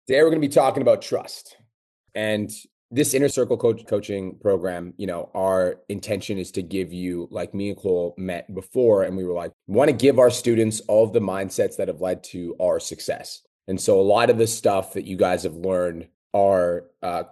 Today we're going to be talking about trust. And this inner circle coaching program, our intention is to give you, like me and Cole met before, and we were like, we want to give our students all of the mindsets that have led to our success. And so a lot of the stuff that you guys have learned are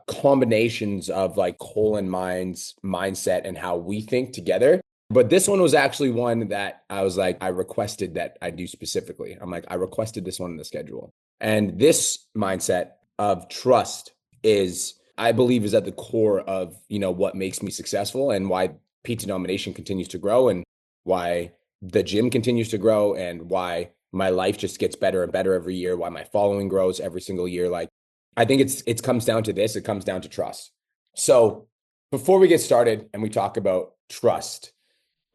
combinations of like Cole and mine's mindset and how we think together. But this one was actually one that I was like, I requested that I do specifically. I'm like, I requested this one in the schedule. And this mindset of trust is, I believe, is at the core of, what makes me successful and why PT Domination continues to grow and why the gym continues to grow and why my life just gets better and better every year, why my following grows every single year. Like, I think it comes down to this. It comes down to trust. So before we get started and we talk about trust,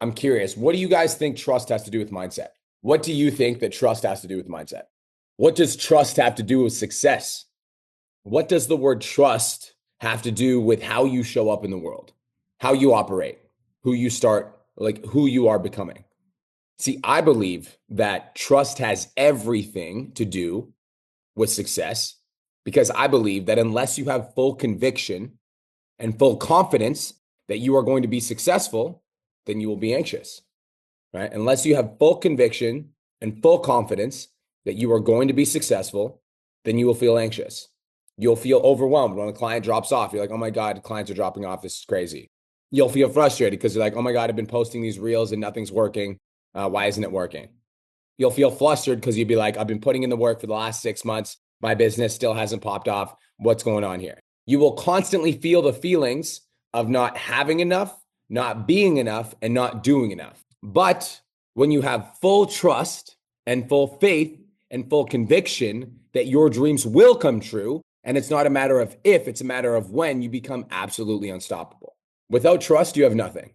I'm curious, what do you guys think trust has to do with mindset? What do you think that trust has to do with mindset? What does trust have to do with success? What does the word trust have to do with how you show up in the world, how you operate, who you start, like who you are becoming? See, I believe that trust has everything to do with success because I believe that unless you have full conviction and full confidence that you are going to be successful, then you will be anxious, right? Unless you have full conviction and full confidence that you are going to be successful, then you will feel anxious. You'll feel overwhelmed when a client drops off. You're like, oh my God, clients are dropping off. This is crazy. You'll feel frustrated because you're like, oh my God, I've been posting these reels and nothing's working. Why isn't it working? You'll feel flustered because you'd be like, I've been putting in the work for the last 6 months. My business still hasn't popped off. What's going on here? You will constantly feel the feelings of not having enough, not being enough, and not doing enough. But when you have full trust and full faith and full conviction that your dreams will come true, and it's not a matter of if, it's a matter of when, you become absolutely unstoppable. Without trust, you have nothing.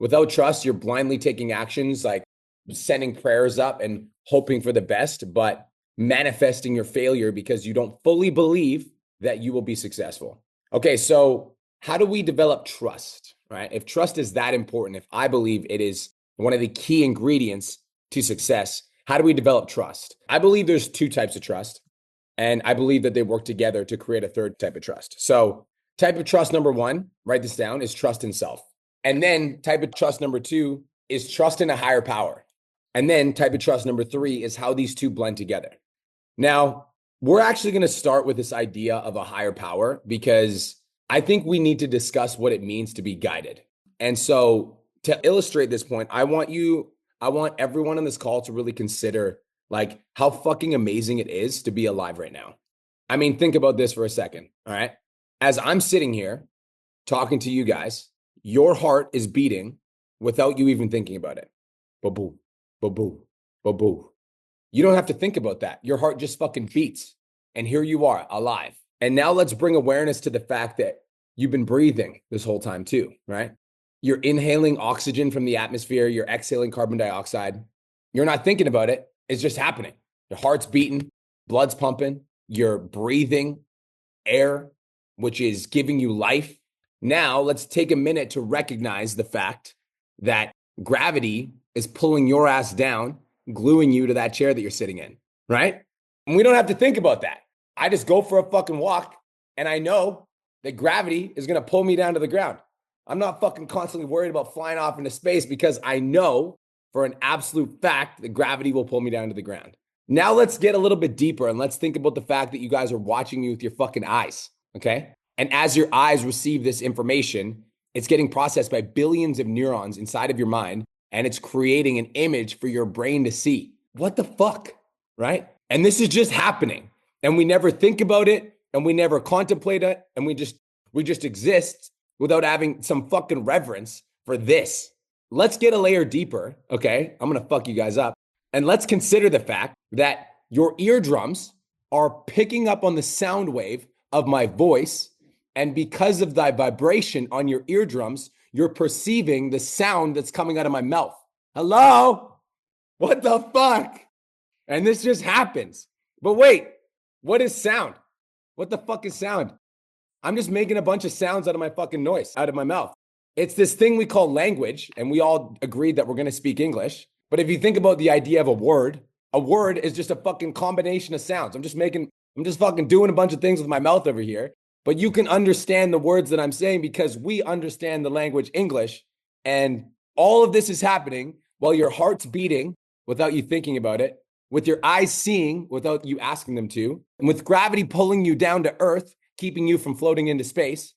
Without trust, you're blindly taking actions like sending prayers up and hoping for the best, but manifesting your failure because you don't fully believe that you will be successful. Okay, so how do we develop trust, right? If trust is that important, if I believe it is one of the key ingredients to success, how do we develop trust? I believe there's two types of trust, and I believe that they work together to create a third type of trust. So type of trust number one, write this down, is trust in self. And then type of trust number two is trust in a higher power. And then type of trust number three is how these two blend together. Now, we're actually going to start with this idea of a higher power because I think we need to discuss what it means to be guided. And so to illustrate this point, I want everyone on this call to really consider like how fucking amazing it is to be alive right now. I mean, think about this for a second. All right. As I'm sitting here talking to you guys, your heart is beating without you even thinking about it. Ba-boo, ba-boo, ba-boo. You don't have to think about that. Your heart just fucking beats. And here you are, alive. And now let's bring awareness to the fact that you've been breathing this whole time too, right? You're inhaling oxygen from the atmosphere. You're exhaling carbon dioxide. You're not thinking about it. It's just happening. Your heart's beating, blood's pumping. You're breathing air, which is giving you life. Now let's take a minute to recognize the fact that gravity is pulling your ass down, gluing you to that chair that you're sitting in, right? And we don't have to think about that. I just go for a fucking walk and I know that gravity is going to pull me down to the ground. I'm not fucking constantly worried about flying off into space because I know for an absolute fact that gravity will pull me down to the ground. Now let's get a little bit deeper and let's think about the fact that you guys are watching me with your fucking eyes, okay? And as your eyes receive this information, it's getting processed by billions of neurons inside of your mind, and it's creating an image for your brain to see. What the fuck, right? And this is just happening. And we never think about it, and we never contemplate it, and we just exist without having some fucking reverence for this. Let's get a layer deeper, okay? I'm gonna fuck you guys up. And let's consider the fact that your eardrums are picking up on the sound wave of my voice. And because of the vibration on your eardrums, you're perceiving the sound that's coming out of my mouth. Hello? What the fuck? And this just happens. But wait, what is sound? What the fuck is sound? I'm just making a bunch of sounds out of my fucking noise, out of my mouth. It's this thing we call language, and we all agreed that we're going to speak English. But if you think about the idea of a word is just a fucking combination of sounds. I'm just making I'm just fucking doing a bunch of things with my mouth over here. But you can understand the words that I'm saying because we understand the language English. And all of this is happening while your heart's beating without you thinking about it, with your eyes seeing without you asking them to, and with gravity pulling you down to earth, keeping you from floating into space.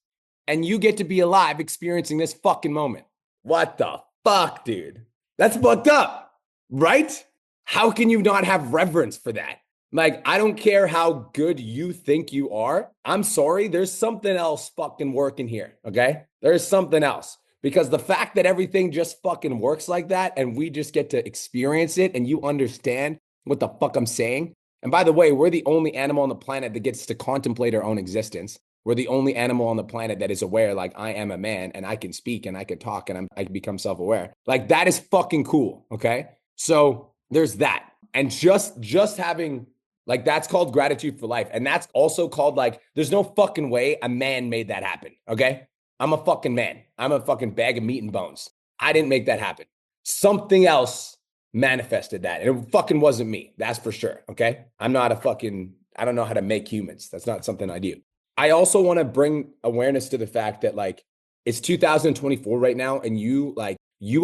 And you get to be alive experiencing this fucking moment. What the fuck, dude? That's fucked up, right? How can you not have reverence for that? Like, I don't care how good you think you are. I'm sorry. There's something else fucking working here. Okay. There's something else because the fact that everything just fucking works like that and we just get to experience it and you understand what the fuck I'm saying. And by the way, we're the only animal on the planet that gets to contemplate our own existence. We're the only animal on the planet that is aware, like I am a man and I can speak and I can talk and I can become self-aware. Like that is fucking cool. Okay. So there's that. And just having like that's called gratitude for life. And that's also called like, there's no fucking way a man made that happen. Okay. I'm a fucking man. I'm a fucking bag of meat and bones. I didn't make that happen. Something else manifested that. And it fucking wasn't me. That's for sure. Okay. I'm not a fucking, I don't know how to make humans. That's not something I do. I also want to bring awareness to the fact that like it's 2024 right now and you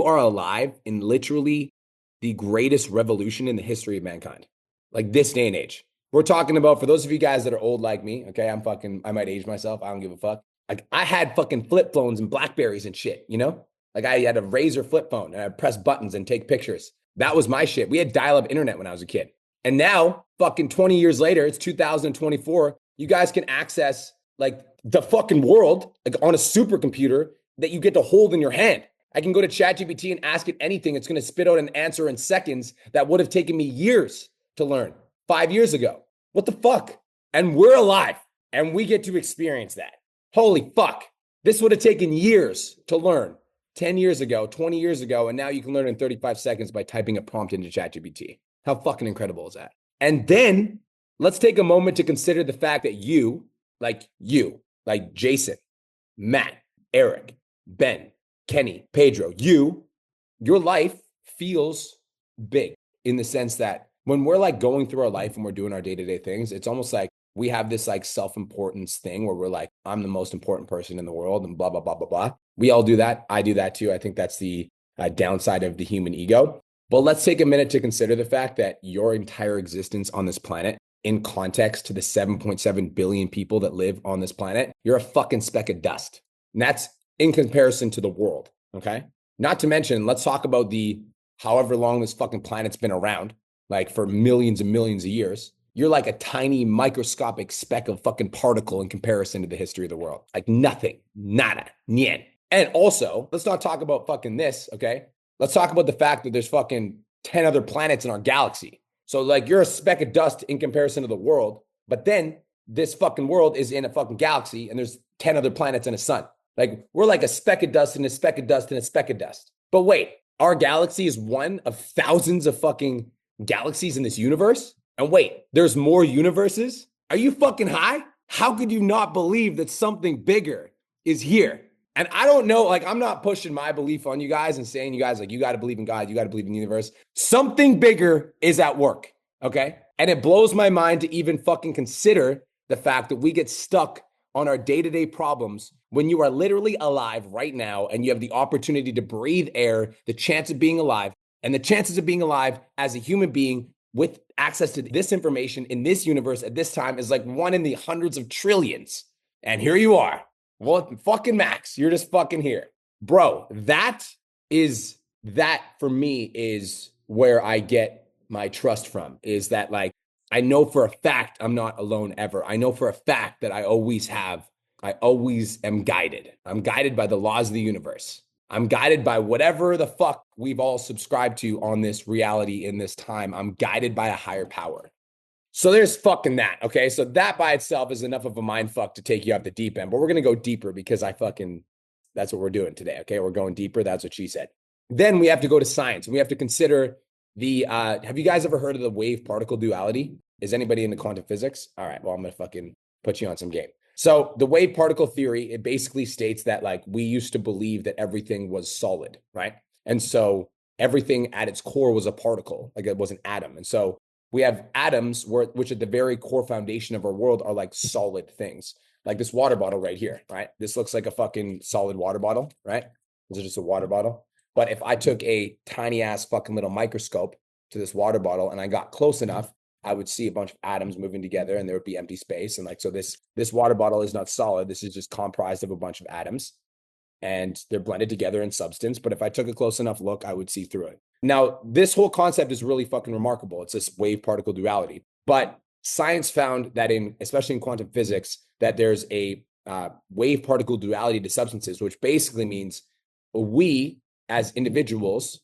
are alive in literally the greatest revolution in the history of mankind. Like this day and age. We're talking about, for those of you guys that are old like me, okay, I might age myself. I don't give a fuck. Like I had fucking flip phones and Blackberries and shit, you know? Like I had a Razor flip phone and I'd press buttons and take pictures. That was my shit. We had dial-up internet when I was a kid. And now, fucking 20 years later, it's 2024. You guys can access like the fucking world like on a supercomputer that you get to hold in your hand. I can go to ChatGPT and ask it anything. It's going to spit out an answer in seconds that would have taken me years to learn 5 years ago. What the fuck? And we're alive and we get to experience that. Holy fuck. This would have taken years to learn 10 years ago, 20 years ago. And now you can learn in 35 seconds by typing a prompt into ChatGPT. How fucking incredible is that? And then let's take a moment to consider the fact that you, like Jason, Matt, Eric, Ben, Kenny, Pedro, your life feels big in the sense that when we're like going through our life and we're doing our day-to-day things, it's almost like we have this like self-importance thing where we're like, I'm the most important person in the world and blah, blah, blah, blah, blah. We all do that. I do that too. I think that's the downside of the human ego. But let's take a minute to consider the fact that your entire existence on this planet, in context to the 7.7 billion people that live on this planet, you're a fucking speck of dust. And that's in comparison to the world. Okay. Not to mention, let's talk about the however long this fucking planet's been around, like for millions and millions of years. You're like a tiny microscopic speck of fucking particle in comparison to the history of the world. Like nothing, nada, nien. And also, let's not talk about fucking this, okay? Let's talk about the fact that there's fucking 10 other planets in our galaxy. So like you're a speck of dust in comparison to the world, but then this fucking world is in a fucking galaxy and there's 10 other planets and a sun. Like we're like a speck of dust and a speck of dust and a speck of dust. But wait, our galaxy is one of thousands of fucking galaxies in this universe? And wait, there's more universes? Are you fucking high? How could you not believe that something bigger is here? And I don't know, like, I'm not pushing my belief on you guys and saying you guys, like, you got to believe in God, you got to believe in the universe. Something bigger is at work, okay? And it blows my mind to even fucking consider the fact that we get stuck on our day-to-day problems when you are literally alive right now and you have the opportunity to breathe air, the chance of being alive, and the chances of being alive as a human being with access to this information in this universe at this time is like one in the hundreds of trillions. And here you are. Well, fucking Max, you're just fucking here. Bro, that for me is where I get my trust from, is that like, I know for a fact I'm not alone ever. I know for a fact that I always am guided. I'm guided by the laws of the universe. I'm guided by whatever the fuck we've all subscribed to on this reality in this time. I'm guided by a higher power. So there's fucking that, okay? So that by itself is enough of a mind fuck to take you off the deep end. But we're going to go deeper because that's what we're doing today, okay? We're going deeper. That's what she said. Then we have to go to science. We have to consider have you guys ever heard of the wave particle duality? Is anybody into quantum physics? All right, well, I'm going to fucking put you on some game. So the wave particle theory, it basically states that like we used to believe that everything was solid, right? And so everything at its core was a particle, like it was an atom. And so We have atoms, which at the very core foundation of our world are like solid things. Like this water bottle right here, right? This looks like a fucking solid water bottle, right? This is just a water bottle. But if I took a tiny ass fucking little microscope to this water bottle and I got close enough, I would see a bunch of atoms moving together and there would be empty space. And like, so this water bottle is not solid. This is just comprised of a bunch of atoms and they're blended together in substance. But if I took a close enough look, I would see through it. Now, this whole concept is really fucking remarkable. It's this wave particle duality. But science found that especially in quantum physics, that there's a wave particle duality to substances, which basically means we as individuals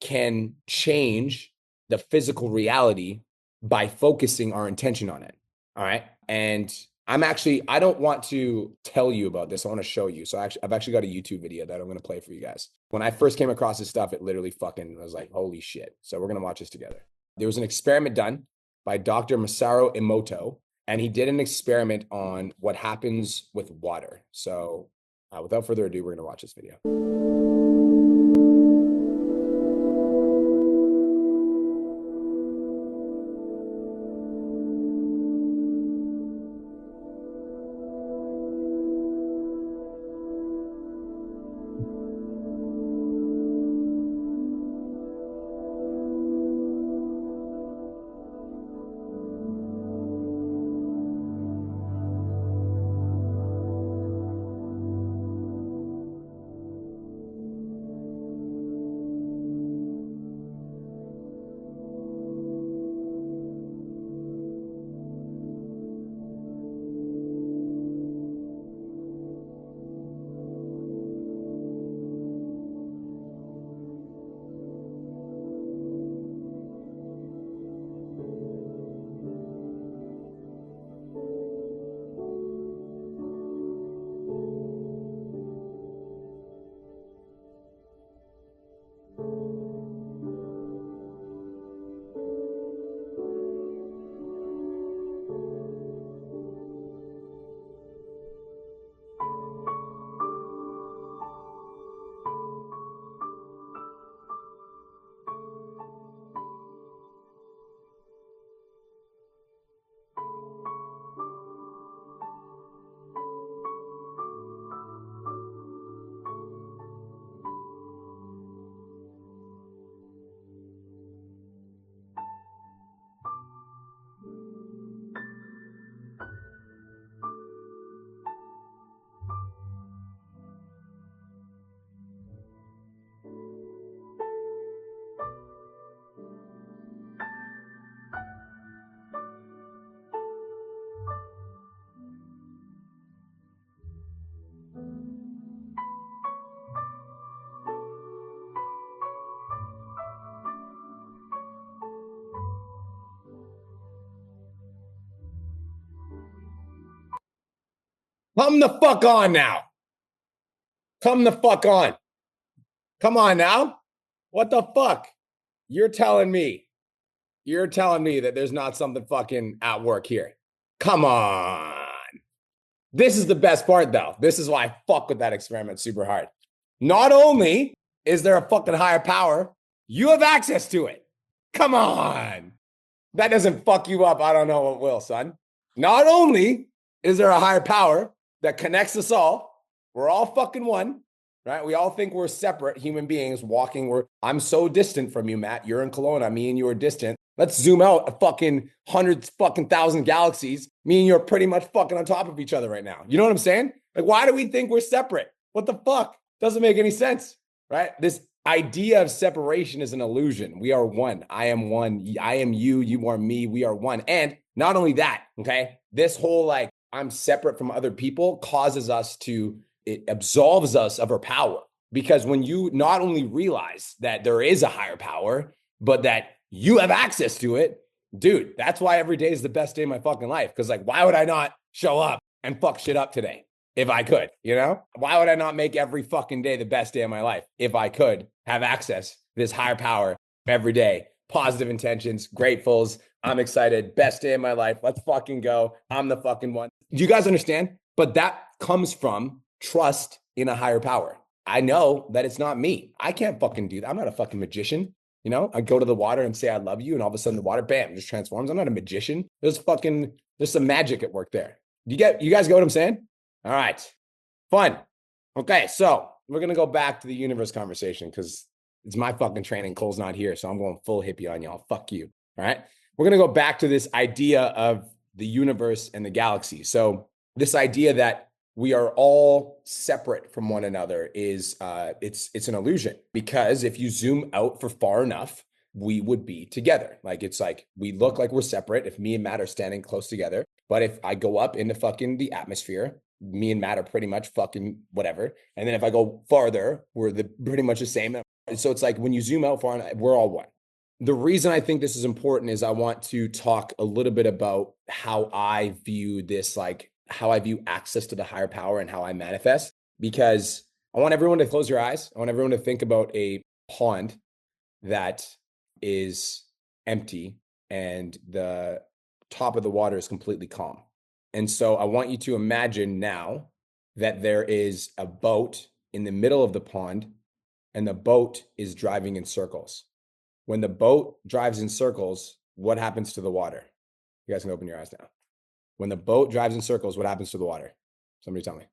can change the physical reality by focusing our intention on it. All right. And I don't want to tell you about this. I want to show you. So I've actually got a YouTube video that I'm going to play for you guys. When I first came across this stuff, it literally fucking was like, holy shit. So we're going to watch this together. There was an experiment done by Dr. Masaru Emoto, and he did an experiment on what happens with water. So without further ado, we're going to watch this video. Come the fuck on now. Come the fuck on. Come on now. What the fuck? You're telling me that there's not something fucking at work here. Come on. This is the best part, though. This is why I fuck with that experiment super hard. Not only is there a fucking higher power, you have access to it. Come on. That doesn't fuck you up. I don't know what will, son. Not only is there a higher power that connects us all, we're all fucking one, right? We all think we're separate human beings walking. I'm so distant from you, Matt. You're in Kelowna. Me and you are distant. Let's zoom out a fucking hundreds fucking thousand galaxies. Me and you are pretty much fucking on top of each other right now. You know what I'm saying? Like, why do we think we're separate? What the fuck? Doesn't make any sense, right? This idea of separation is an illusion. We are one. I am one. I am you. You are me. We are one. And not only that, okay? This whole like, I'm separate from other people causes us it absolves us of our power. Because when you not only realize that there is a higher power, but that you have access to it, dude, that's why every day is the best day of my fucking life. Because like, why would I not show up and fuck shit up today if I could, you know? Why would I not make every fucking day the best day of my life if I could have access to this higher power every day? Positive intentions, gratefuls. I'm excited. Best day of my life. Let's fucking go. I'm the fucking one. Do you guys understand? But that comes from trust in a higher power. I know that it's not me. I can't fucking do that. I'm not a fucking magician. You know, I go to the water and say, I love you. And all of a sudden the water, bam, just transforms. I'm not a magician. There's some magic at work there. You guys get what I'm saying? All right. Fun. Okay. So we're going to go back to the universe conversation because it's my fucking training. Cole's not here. So I'm going full hippie on y'all. Fuck you. All right. We're going to go back to this idea of the universe and the galaxy. So this idea that we are all separate from one another is it's an illusion, because if you zoom out for far enough, we would be together. Like, it's like we look like we're separate if me and Matt are standing close together. But if I go up into fucking the atmosphere, me and Matt are pretty much fucking whatever. And then if I go farther, we're pretty much the same. So it's like when you zoom out far, we're all one. The reason I think this is important is I want to talk a little bit about how I view this, like how I view access to the higher power and how I manifest, because I want everyone to close your eyes. I want everyone to think about a pond that is empty and the top of the water is completely calm. And so I want you to imagine now that there is a boat in the middle of the pond and the boat is driving in circles. When the boat drives in circles, what happens to the water? You guys can open your eyes now. When the boat drives in circles, what happens to the water? Somebody tell me.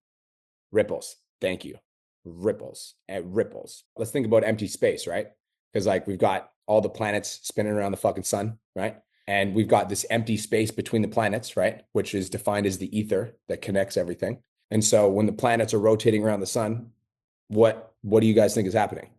Ripples. Thank you. Ripples. And ripples. Let's think about empty space, right? Because like we've got all the planets spinning around the fucking sun, right? And we've got this empty space between the planets, right? Which is defined as the ether that connects everything. And so when the planets are rotating around the sun, what do you guys think is happening?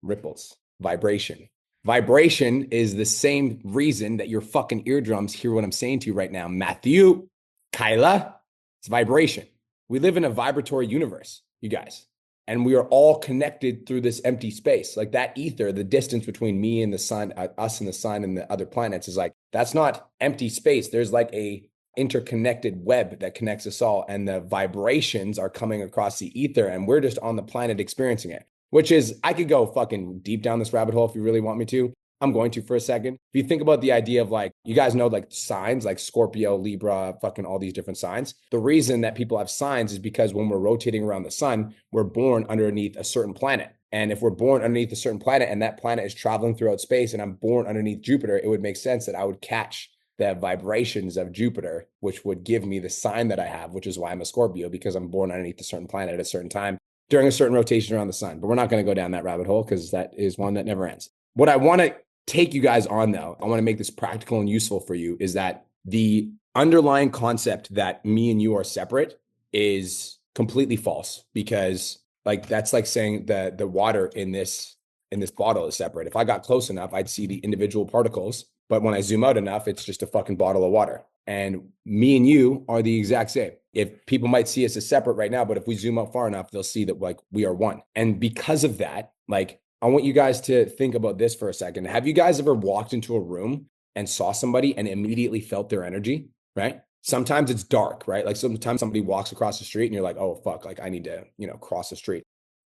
Ripples. Vibration. Vibration is the same reason that your fucking eardrums hear what I'm saying to you right now. Matthew, Kyla, it's vibration. We live in a vibratory universe, you guys. And we are all connected through this empty space. Like that ether, the distance between me and the sun, us and the sun and the other planets is like, that's not empty space. There's like a interconnected web that connects us all. And the vibrations are coming across the ether and we're just on the planet experiencing it. Which is, I could go fucking deep down this rabbit hole if you really want me to. I'm going to for a second. If you think about the idea of like, you guys know like signs like Scorpio, Libra, fucking all these different signs. The reason that people have signs is because when we're rotating around the sun, we're born underneath a certain planet. And if we're born underneath a certain planet and that planet is traveling throughout space and I'm born underneath Jupiter, it would make sense that I would catch the vibrations of Jupiter, which would give me the sign that I have, which is why I'm a Scorpio, because I'm born underneath a certain planet at a certain time during a certain rotation around the sun. But we're not going to go down that rabbit hole because that is one that never ends. What I want to take you guys on, though, I want to make this practical and useful for you, is that the underlying concept that me and you are separate is completely false, because like that's like saying that the water in this bottle is separate. If I got close enough, I'd see the individual particles. But when I zoom out enough, it's just a fucking bottle of water. And me and you are the exact same. If people might see us as separate right now, but if we zoom out far enough, they'll see that like we are one. And because of that, like I want you guys to think about this for a second. Have you guys ever walked into a room and saw somebody and immediately felt their energy, right? Sometimes it's dark, right? Like sometimes somebody walks across the street and you're like, oh, fuck, like I need to, cross the street.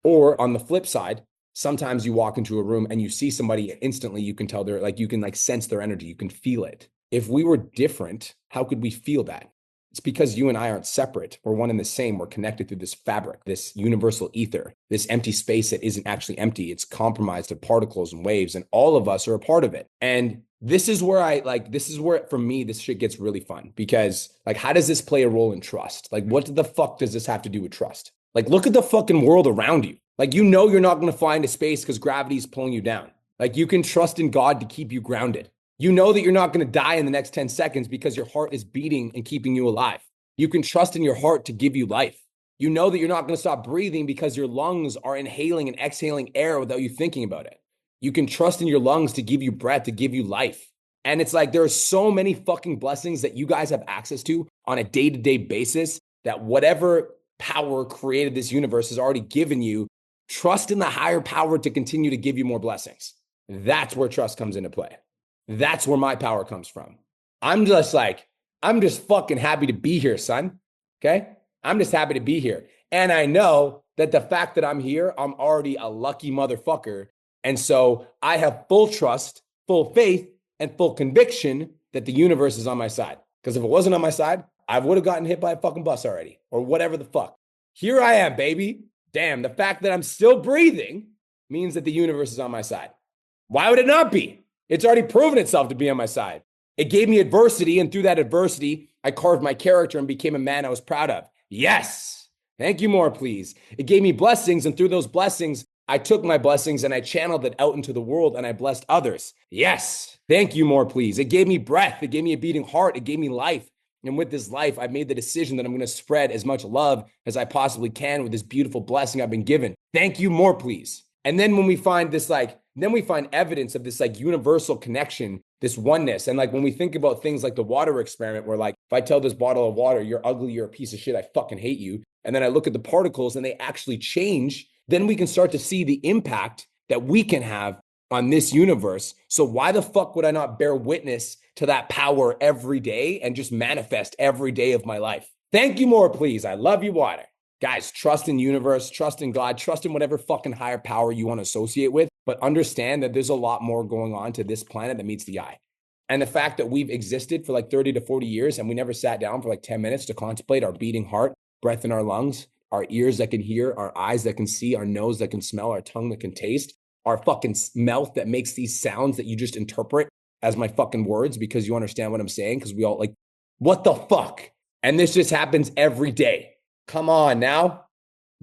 Or on the flip side, sometimes you walk into a room and you see somebody instantly, you can tell you can like sense their energy. You can feel it. If we were different, how could we feel that? It's because you and I aren't separate. We're one and the same. We're connected through this fabric, this universal ether, this empty space that isn't actually empty. It's comprised of particles and waves, and all of us are a part of it. And this is where for me, this shit gets really fun, because like, how does this play a role in trust? Like, what the fuck does this have to do with trust? Like, look at the fucking world around you. Like, you're not going to find a space because gravity is pulling you down. Like, you can trust in God to keep you grounded. You know that you're not going to die in the next 10 seconds because your heart is beating and keeping you alive. You can trust in your heart to give you life. You know that you're not going to stop breathing because your lungs are inhaling and exhaling air without you thinking about it. You can trust in your lungs to give you breath, to give you life. And it's like, there are so many fucking blessings that you guys have access to on a day-to-day basis that whatever power created this universe has already given you. Trust in the higher power to continue to give you more blessings. That's where trust comes into play. That's where my power comes from. I'm just fucking happy to be here, son. Okay? I'm just happy to be here. And I know that the fact that I'm here, I'm already a lucky motherfucker. And so I have full trust, full faith, and full conviction that the universe is on my side. Because if it wasn't on my side, I would have gotten hit by a fucking bus already, or whatever the fuck. Here I am, baby. Damn, the fact that I'm still breathing means that the universe is on my side. Why would it not be? It's already proven itself to be on my side. It gave me adversity, and through that adversity, I carved my character and became a man I was proud of. Yes. Thank you, more, please. It gave me blessings, and through those blessings, I took my blessings and I channeled it out into the world and I blessed others. Yes. Thank you, more, please. It gave me breath. It gave me a beating heart. It gave me life. And with this life, I've made the decision that I'm going to spread as much love as I possibly can with this beautiful blessing I've been given. Thank you, more, please. And then when we find this, then we find evidence of this universal connection, this oneness. And when we think about things like the water experiment, where if I tell this bottle of water, you're ugly, you're a piece of shit, I fucking hate you. And then I look at the particles and they actually change, then we can start to see the impact that we can have on this universe. So why the fuck would I not bear witness to that power every day and just manifest every day of my life? Thank you, more, please. I love you, water. Guys, trust in universe, trust in God, trust in whatever fucking higher power you want to associate with, but understand that there's a lot more going on to this planet that meets the eye. And the fact that we've existed for 30 to 40 years and we never sat down for 10 minutes to contemplate our beating heart, breath in our lungs, our ears that can hear, our eyes that can see, our nose that can smell, our tongue that can taste, our fucking mouth that makes these sounds that you just interpret as my fucking words because you understand what I'm saying, because we all what the fuck? And this just happens every day. Come on now.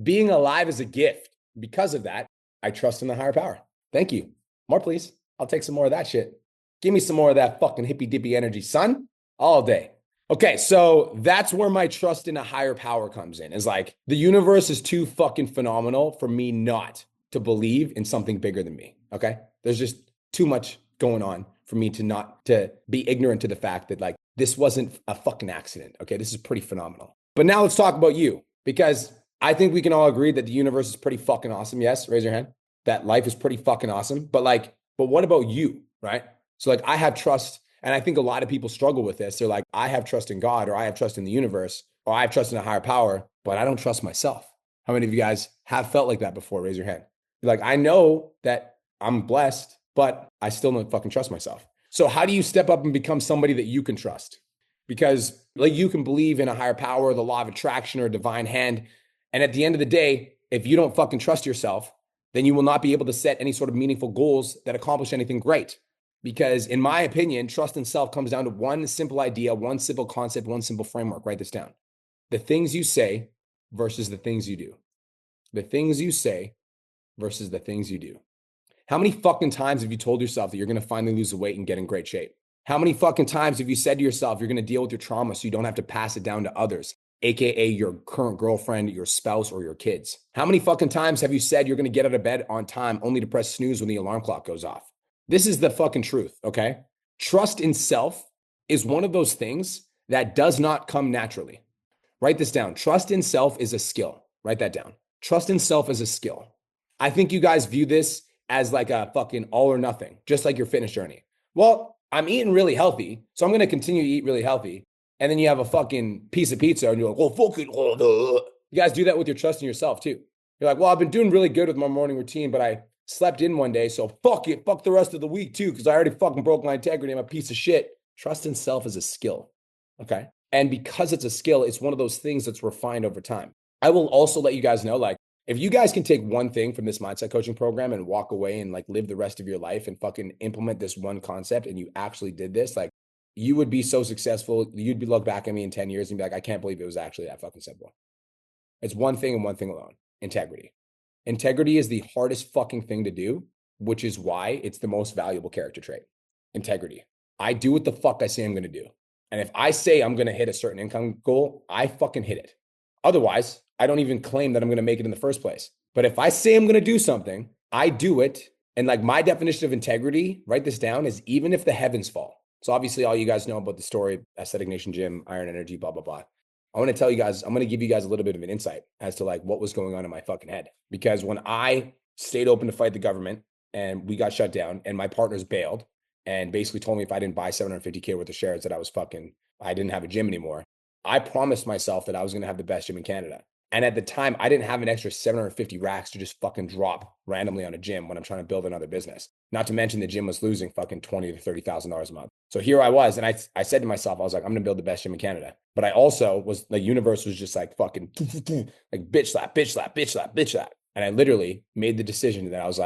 Being alive is a gift. Because of that, I trust in the higher power. Thank you. More, please. I'll take some more of that shit. Give me some more of that fucking hippy dippy energy, son. All day. Okay, so that's where my trust in a higher power comes in. Is the universe is too fucking phenomenal for me not to believe in something bigger than me. Okay? There's just too much going on for me to not to be ignorant to the fact that this wasn't a fucking accident. Okay? This is pretty phenomenal. But now let's talk about you, because I think we can all agree that the universe is pretty fucking awesome. Yes, raise your hand. That life is pretty fucking awesome. But what about you, right? So I have trust, and I think a lot of people struggle with this. They're I have trust in God, or I have trust in the universe, or I have trust in a higher power, but I don't trust myself. How many of you guys have felt like that before? Raise your hand. You're I know that I'm blessed, but I still don't fucking trust myself. So how do you step up and become somebody that you can trust? Because you can believe in a higher power, the law of attraction, or a divine hand. And at the end of the day, if you don't fucking trust yourself, then you will not be able to set any sort of meaningful goals that accomplish anything great. Because in my opinion, trust in self comes down to one simple idea, one simple concept, one simple framework. Write this down. The things you say versus the things you do. The things you say versus the things you do. How many fucking times have you told yourself that you're going to finally lose the weight and get in great shape? How many fucking times have you said to yourself, you're going to deal with your trauma so you don't have to pass it down to others, AKA your current girlfriend, your spouse, or your kids? How many fucking times have you said you're going to get out of bed on time only to press snooze when the alarm clock goes off? This is the fucking truth, okay? Trust in self is one of those things that does not come naturally. Write this down. Trust in self is a skill. Write that down. Trust in self is a skill. I think you guys view this as a fucking all or nothing, just like your fitness journey. Well, I'm eating really healthy, so I'm going to continue to eat really healthy. And then you have a fucking piece of pizza and you're well, fuck it. You guys do that with your trust in yourself too. You're well, I've been doing really good with my morning routine, but I slept in one day, so fuck it. Fuck the rest of the week too, because I already fucking broke my integrity. I'm a piece of shit. Trust in self is a skill, okay? And because it's a skill, it's one of those things that's refined over time. I will also let you guys know, if you guys can take one thing from this mindset coaching program and walk away and live the rest of your life and fucking implement this one concept, and you actually did this, you would be so successful. You'd be look back at me in 10 years and be I can't believe it was actually that fucking simple. It's one thing and one thing alone: integrity. Integrity is the hardest fucking thing to do, which is why it's the most valuable character trait. Integrity. I do what the fuck I say I'm going to do. And if I say I'm going to hit a certain income goal, I fucking hit it. Otherwise, I don't even claim that I'm going to make it in the first place. But if I say I'm going to do something, I do it. And my definition of integrity, write this down, is even if the heavens fall. So obviously all you guys know about the story, Aesthetic Nation Gym, Iron Energy, blah, blah, blah. I want to tell you guys, I'm going to give you guys a little bit of an insight as to what was going on in my fucking head. Because when I stayed open to fight the government and we got shut down and my partners bailed and basically told me if I didn't buy 750K worth of shares that I didn't have a gym anymore. I promised myself that I was going to have the best gym in Canada. And at the time, I didn't have an extra 750 racks to just fucking drop randomly on a gym when I'm trying to build another business. Not to mention the gym was losing fucking $20,000 to $30,000 a month. So here I was, and I said to myself, I was I'm going to build the best gym in Canada. But I also was, the universe was just fucking bitch slap, bitch slap, bitch slap, bitch slap. And I literally made the decision that I was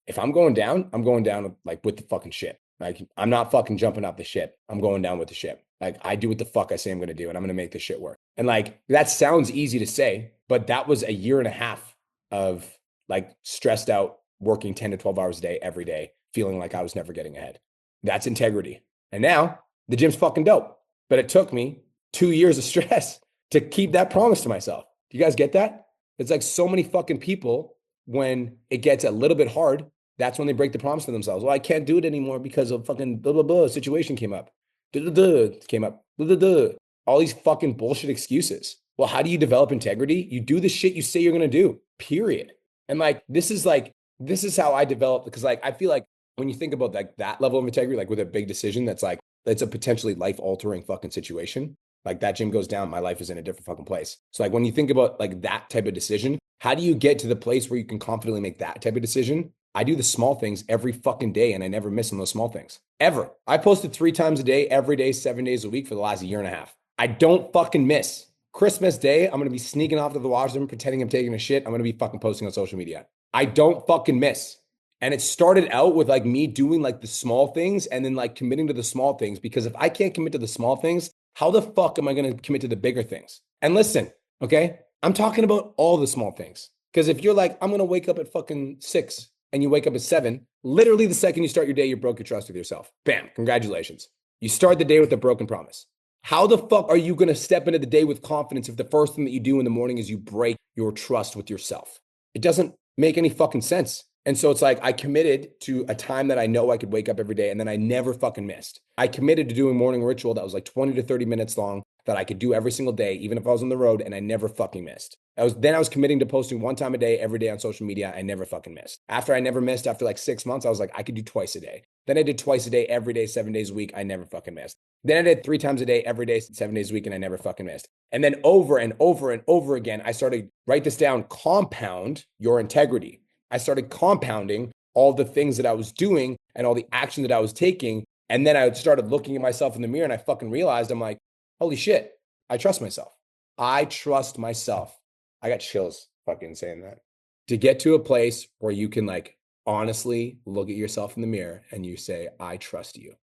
if I'm going down, I'm going down like with the fucking ship. Like I'm not fucking jumping off the ship. I'm going down with the ship. Like I do what the fuck I say I'm going to do, and I'm going to make this shit work. And like that sounds easy to say, but that was a year and a half of like stressed out, working 10 to 12 hours a day, every day, feeling like I was never getting ahead. That's integrity. And now the gym's fucking dope. But it took me 2 years of stress to keep that promise to myself. Do you guys get that? It's like so many fucking people, when it gets a little bit hard, that's when they break the promise to themselves. Well, I can't do it anymore because of fucking blah, blah, blah. Situation came up. Duh, duh, duh, came up. Duh, duh, duh. All these fucking bullshit excuses. Well, how do you develop integrity? You do the shit you say you're going to do, period. And this is how I developed, because like, I feel like when you think about like that level of integrity, like with a big decision, that's a potentially life altering fucking situation. Like that gym goes down, my life is in a different fucking place. So like when you think about like that type of decision, how do you get to the place where you can confidently make that type of decision? I do the small things every fucking day, and I never miss on those small things ever. I posted 3 times a day, every day, 7 days a week for the last year and a half. I don't fucking miss. Christmas Day, I'm going to be sneaking off to the washroom, pretending I'm taking a shit. I'm going to be fucking posting on social media. I don't fucking miss. And it started out with like me doing like the small things and then like committing to the small things, because if I can't commit to the small things, how the fuck am I going to commit to the bigger things? And listen, okay, I'm talking about all the small things. Because if you're like, I'm going to wake up at fucking 6 and you wake up at 7, literally the second you start your day, you broke your trust with yourself. Bam, congratulations. You start the day with a broken promise. How the fuck are you going to step into the day with confidence if the first thing that you do in the morning is you break your trust with yourself? It doesn't make any fucking sense. And so it's like I committed to a time that I know I could wake up every day, and then I never fucking missed. I committed to doing morning ritual that was like 20 to 30 minutes long that I could do every single day, even if I was on the road, and I never fucking missed. I was committing to posting 1 time a day, every day on social media. I never fucking missed. After I never missed, after like 6 months, I was like, I could do twice a day. Then I did twice a day, every day, 7 days a week. I never fucking missed. Then I did 3 times a day, every day, 7 days a week, and I never fucking missed. And then over and over and over again, I started, write this down, compound your integrity. I started compounding all the things that I was doing and all the action that I was taking. And then I started looking at myself in the mirror, and I fucking realized, I'm like, holy shit, I trust myself. I trust myself. I got chills fucking saying that. To get to a place where you can like honestly look at yourself in the mirror and you say, I trust you,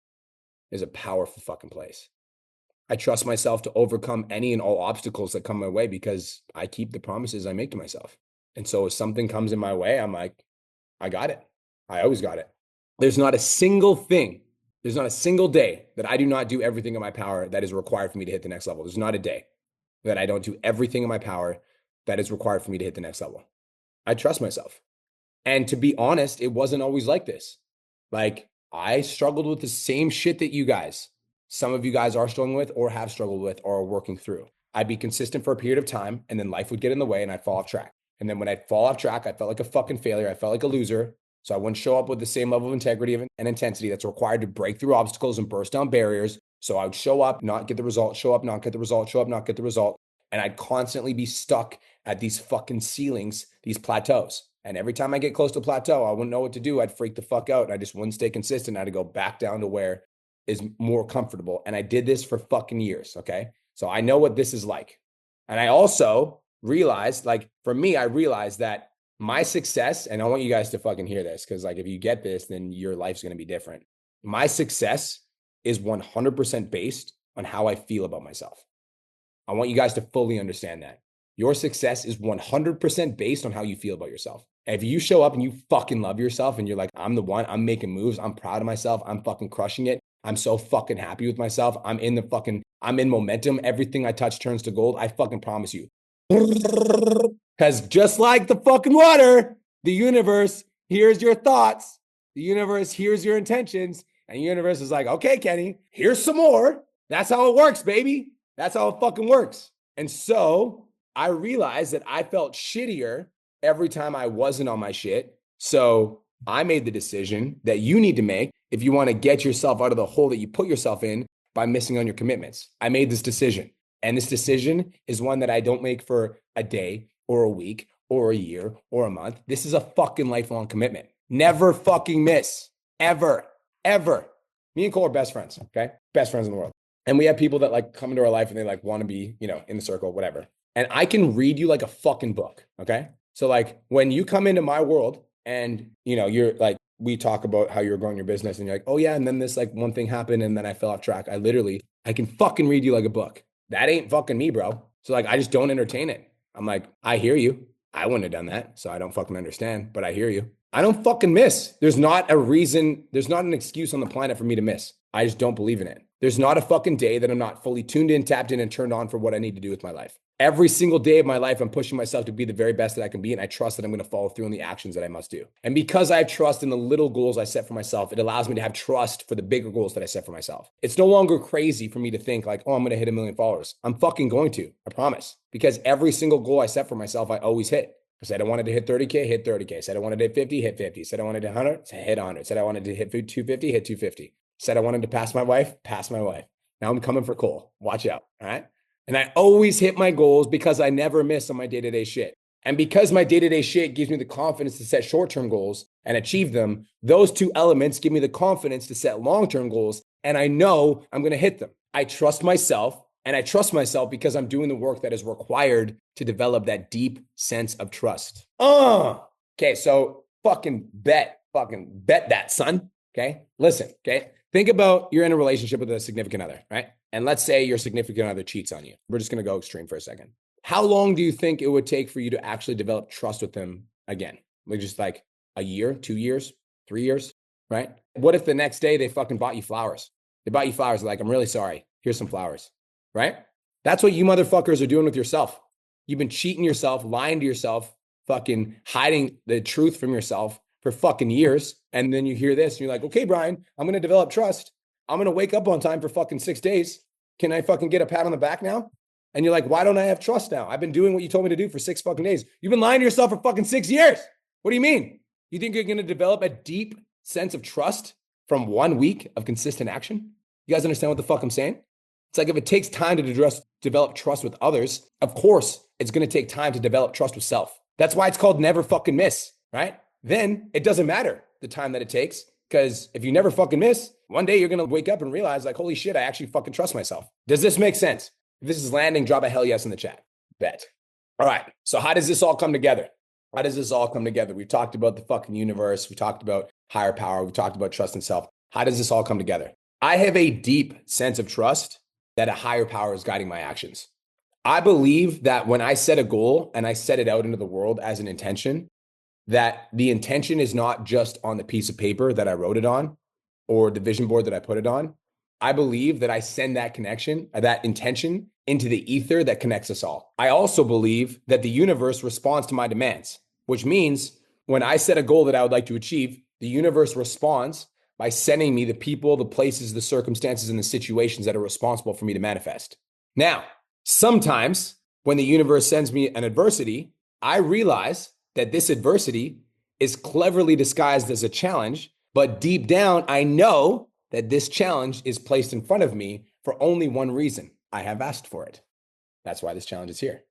is a powerful fucking place. I trust myself to overcome any and all obstacles that come my way, because I keep the promises I make to myself. And so if something comes in my way, I'm like, I got it. I always got it. There's not a single thing, there's not a single day that I do not do everything in my power that is required for me to hit the next level. There's not a day that I don't do everything in my power that is required for me to hit the next level. I trust myself. And to be honest, it wasn't always like this. Like I struggled with the same shit that you guys, some of you guys are struggling with or have struggled with or are working through. I'd be consistent for a period of time, and then life would get in the way and I'd fall off track. And then when I'd fall off track, I felt like a fucking failure. I felt like a loser. So I wouldn't show up with the same level of integrity and intensity that's required to break through obstacles and burst down barriers. So I would show up, not get the result, show up, not get the result, show up, not get the result. And I'd constantly be stuck at these fucking ceilings, these plateaus. And every time I get close to a plateau, I wouldn't know what to do. I'd freak the fuck out. And I just wouldn't stay consistent. I had to go back down to where is more comfortable. And I did this for fucking years. Okay. So I know what this is like. And I also realized, like for me, I realized that my success, and I want you guys to fucking hear this, because like if you get this, then your life's going to be different. My success is 100% based on how I feel about myself. I want you guys to fully understand that. Your success is 100% based on how you feel about yourself. And if you show up and you fucking love yourself and you're like, I'm the one, I'm making moves, I'm proud of myself, I'm fucking crushing it, I'm so fucking happy with myself, I'm in momentum, everything I touch turns to gold, I fucking promise you. Because just like the fucking water, the universe hears your thoughts, the universe hears your intentions, and the universe is like, okay, Kenny, here's some more. That's how it works, baby. That's how it fucking works. And so I realized that I felt shittier every time I wasn't on my shit. So I made the decision that you need to make if you want to get yourself out of the hole that you put yourself in by missing on your commitments. I made this decision. And this decision is one that I don't make for a day or a week or a year or a month. This is a fucking lifelong commitment. Never fucking miss. Ever. Ever. Me and Cole are best friends, okay? Best friends in the world. And we have people that like come into our life and they like want to be, in the circle, whatever. And I can read you like a fucking book, okay? So like when you come into my world And, you're like, we talk about how you're growing your business and you're like, oh yeah. And then this like one thing happened and then I fell off track. I can fucking read you like a book. That ain't fucking me, bro. So like, I just don't entertain it. I'm like, I hear you. I wouldn't have done that. So I don't fucking understand, but I hear you. I don't fucking miss. There's not a reason. There's not an excuse on the planet for me to miss. I just don't believe in it. There's not a fucking day that I'm not fully tuned in, tapped in, and turned on for what I need to do with my life. Every single day of my life, I'm pushing myself to be the very best that I can be. And I trust that I'm going to follow through on the actions that I must do. And because I have trust in the little goals I set for myself, it allows me to have trust for the bigger goals that I set for myself. It's no longer crazy for me to think like, oh, I'm going to hit 1 million followers. I'm fucking going to, I promise. Because every single goal I set for myself, I always hit. I said I wanted to hit 30K, hit 30K. I said I wanted to hit 50, hit 50. I said I wanted to hit 100, hit 100. I said I wanted to hit 250, hit 250. I said I wanted to pass my wife, pass my wife. Now I'm coming for Cole. Watch out. All right. And I always hit my goals because I never miss on my day-to-day shit. And because my day-to-day shit gives me the confidence to set short-term goals and achieve them, those two elements give me the confidence to set long-term goals. And I know I'm going to hit them. I trust myself. And I trust myself because I'm doing the work that is required to develop that deep sense of trust. Okay, so fucking bet that, son. Okay, listen, okay. Think about you're in a relationship with a significant other, right? And let's say your significant other cheats on you. We're just going to go extreme for a second. How long do you think it would take for you to actually develop trust with them again? Like just like a year, 2 years, 3 years, right? What if the next day they fucking bought you flowers? They bought you flowers. Like, I'm really sorry. Here's some flowers. Right? That's what you motherfuckers are doing with yourself. You've been cheating yourself, lying to yourself, fucking hiding the truth from yourself for fucking years. And then you hear this and you're like, okay, Brian, I'm going to develop trust. I'm going to wake up on time for fucking 6 days. Can I fucking get a pat on the back now? And you're like, why don't I have trust now? I've been doing what you told me to do for 6 fucking days. You've been lying to yourself for fucking 6 years. What do you mean? You think you're going to develop a deep sense of trust from 1 week of consistent action? You guys understand what the fuck I'm saying? It's like if it takes time to develop trust with others, of course, it's going to take time to develop trust with self. That's why it's called never fucking miss, right? Then it doesn't matter the time that it takes, because if you never fucking miss, one day you're going to wake up and realize like, holy shit, I actually fucking trust myself. Does this make sense? If this is landing, drop a hell yes in the chat. Bet. All right. So how does this all come together? How does this all come together? We've talked about the fucking universe. We talked about higher power. We talked about trust in self. How does this all come together? I have a deep sense of trust that a higher power is guiding my actions. I believe that when I set a goal and I set it out into the world as an intention, that the intention is not just on the piece of paper that I wrote it on or the vision board that I put it on. I believe that I send that connection, that intention into the ether that connects us all. I also believe that the universe responds to my demands, which means when I set a goal that I would like to achieve, the universe responds by sending me the people, the places, the circumstances, and the situations that are responsible for me to manifest. Now, sometimes when the universe sends me an adversity, I realize that this adversity is cleverly disguised as a challenge, but deep down, I know that this challenge is placed in front of me for only one reason. I have asked for it. That's why this challenge is here.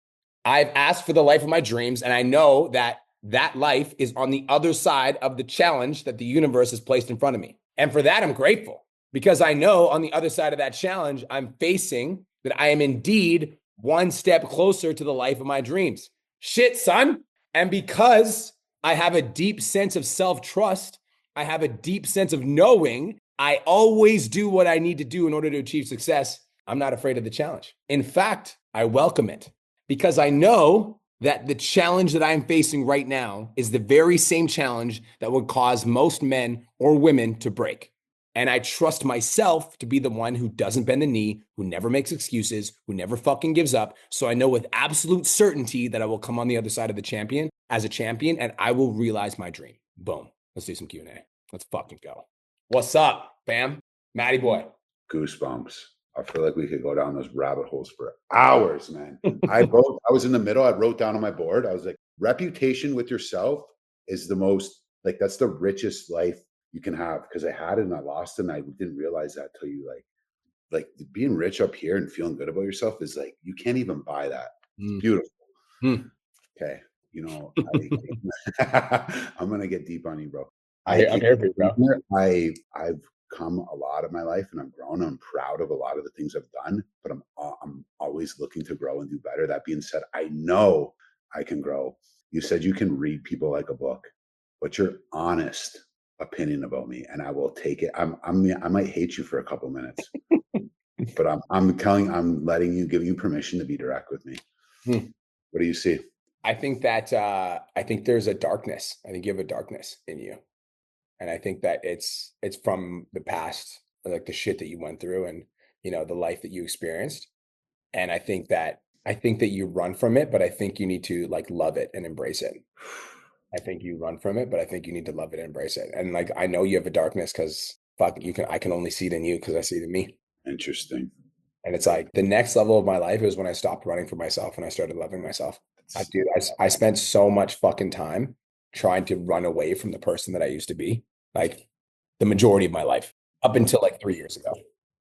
I've asked for the life of my dreams, and I know that that life is on the other side of the challenge that the universe has placed in front of me. And for that, I'm grateful because I know on the other side of that challenge, I'm facing that I am indeed one step closer to the life of my dreams. Shit, son. And because I have a deep sense of self-trust, I have a deep sense of knowing I always do what I need to do in order to achieve success, I'm not afraid of the challenge. In fact, I welcome it because I know that the challenge that I'm facing right now is the very same challenge that would cause most men or women to break. And I trust myself to be the one who doesn't bend the knee, who never makes excuses, who never fucking gives up. So I know with absolute certainty that I will come on the other side of the champion as a champion and I will realize my dream. Boom. Let's do some Q&A. Let's fucking go. What's up, fam? Matty boy. Goosebumps. I feel like we could go down those rabbit holes for hours, man. I was in the middle. I wrote down on my board. I was like, reputation with yourself is the most, like, that's the richest life you can have. Because I had it and I lost it. And I didn't realize that till you like being rich up here and feeling good about yourself is like, you can't even buy that. It's beautiful. Okay. You know, I'm going to get deep on you, bro. I'm here for you, bro. I've come a lot of my life and I've grown. I'm proud of a lot of the things I've done, but I'm always looking to grow and do better. That being said, I know I can grow. You said you can read people like a book. What's your honest opinion about me? And I will take it. I might hate you for a couple minutes, but I'm letting you, giving you permission to be direct with me. Hmm. What do you see? I think that I think there's a darkness. I think you have a darkness in you. And I think that it's from the past, like the shit that you went through and the life that you experienced. And I think that you run from it, but I think you need to like love it and embrace it. I think you run from it, but I think you need to love it and embrace it. And like I know you have a darkness because fuck, I can only see it in you because I see it in me. Interesting. And it's like the next level of my life is when I stopped running for myself and I started loving myself. I spent so much fucking time trying to run away from the person that I used to be, like the majority of my life, up until like 3 years ago.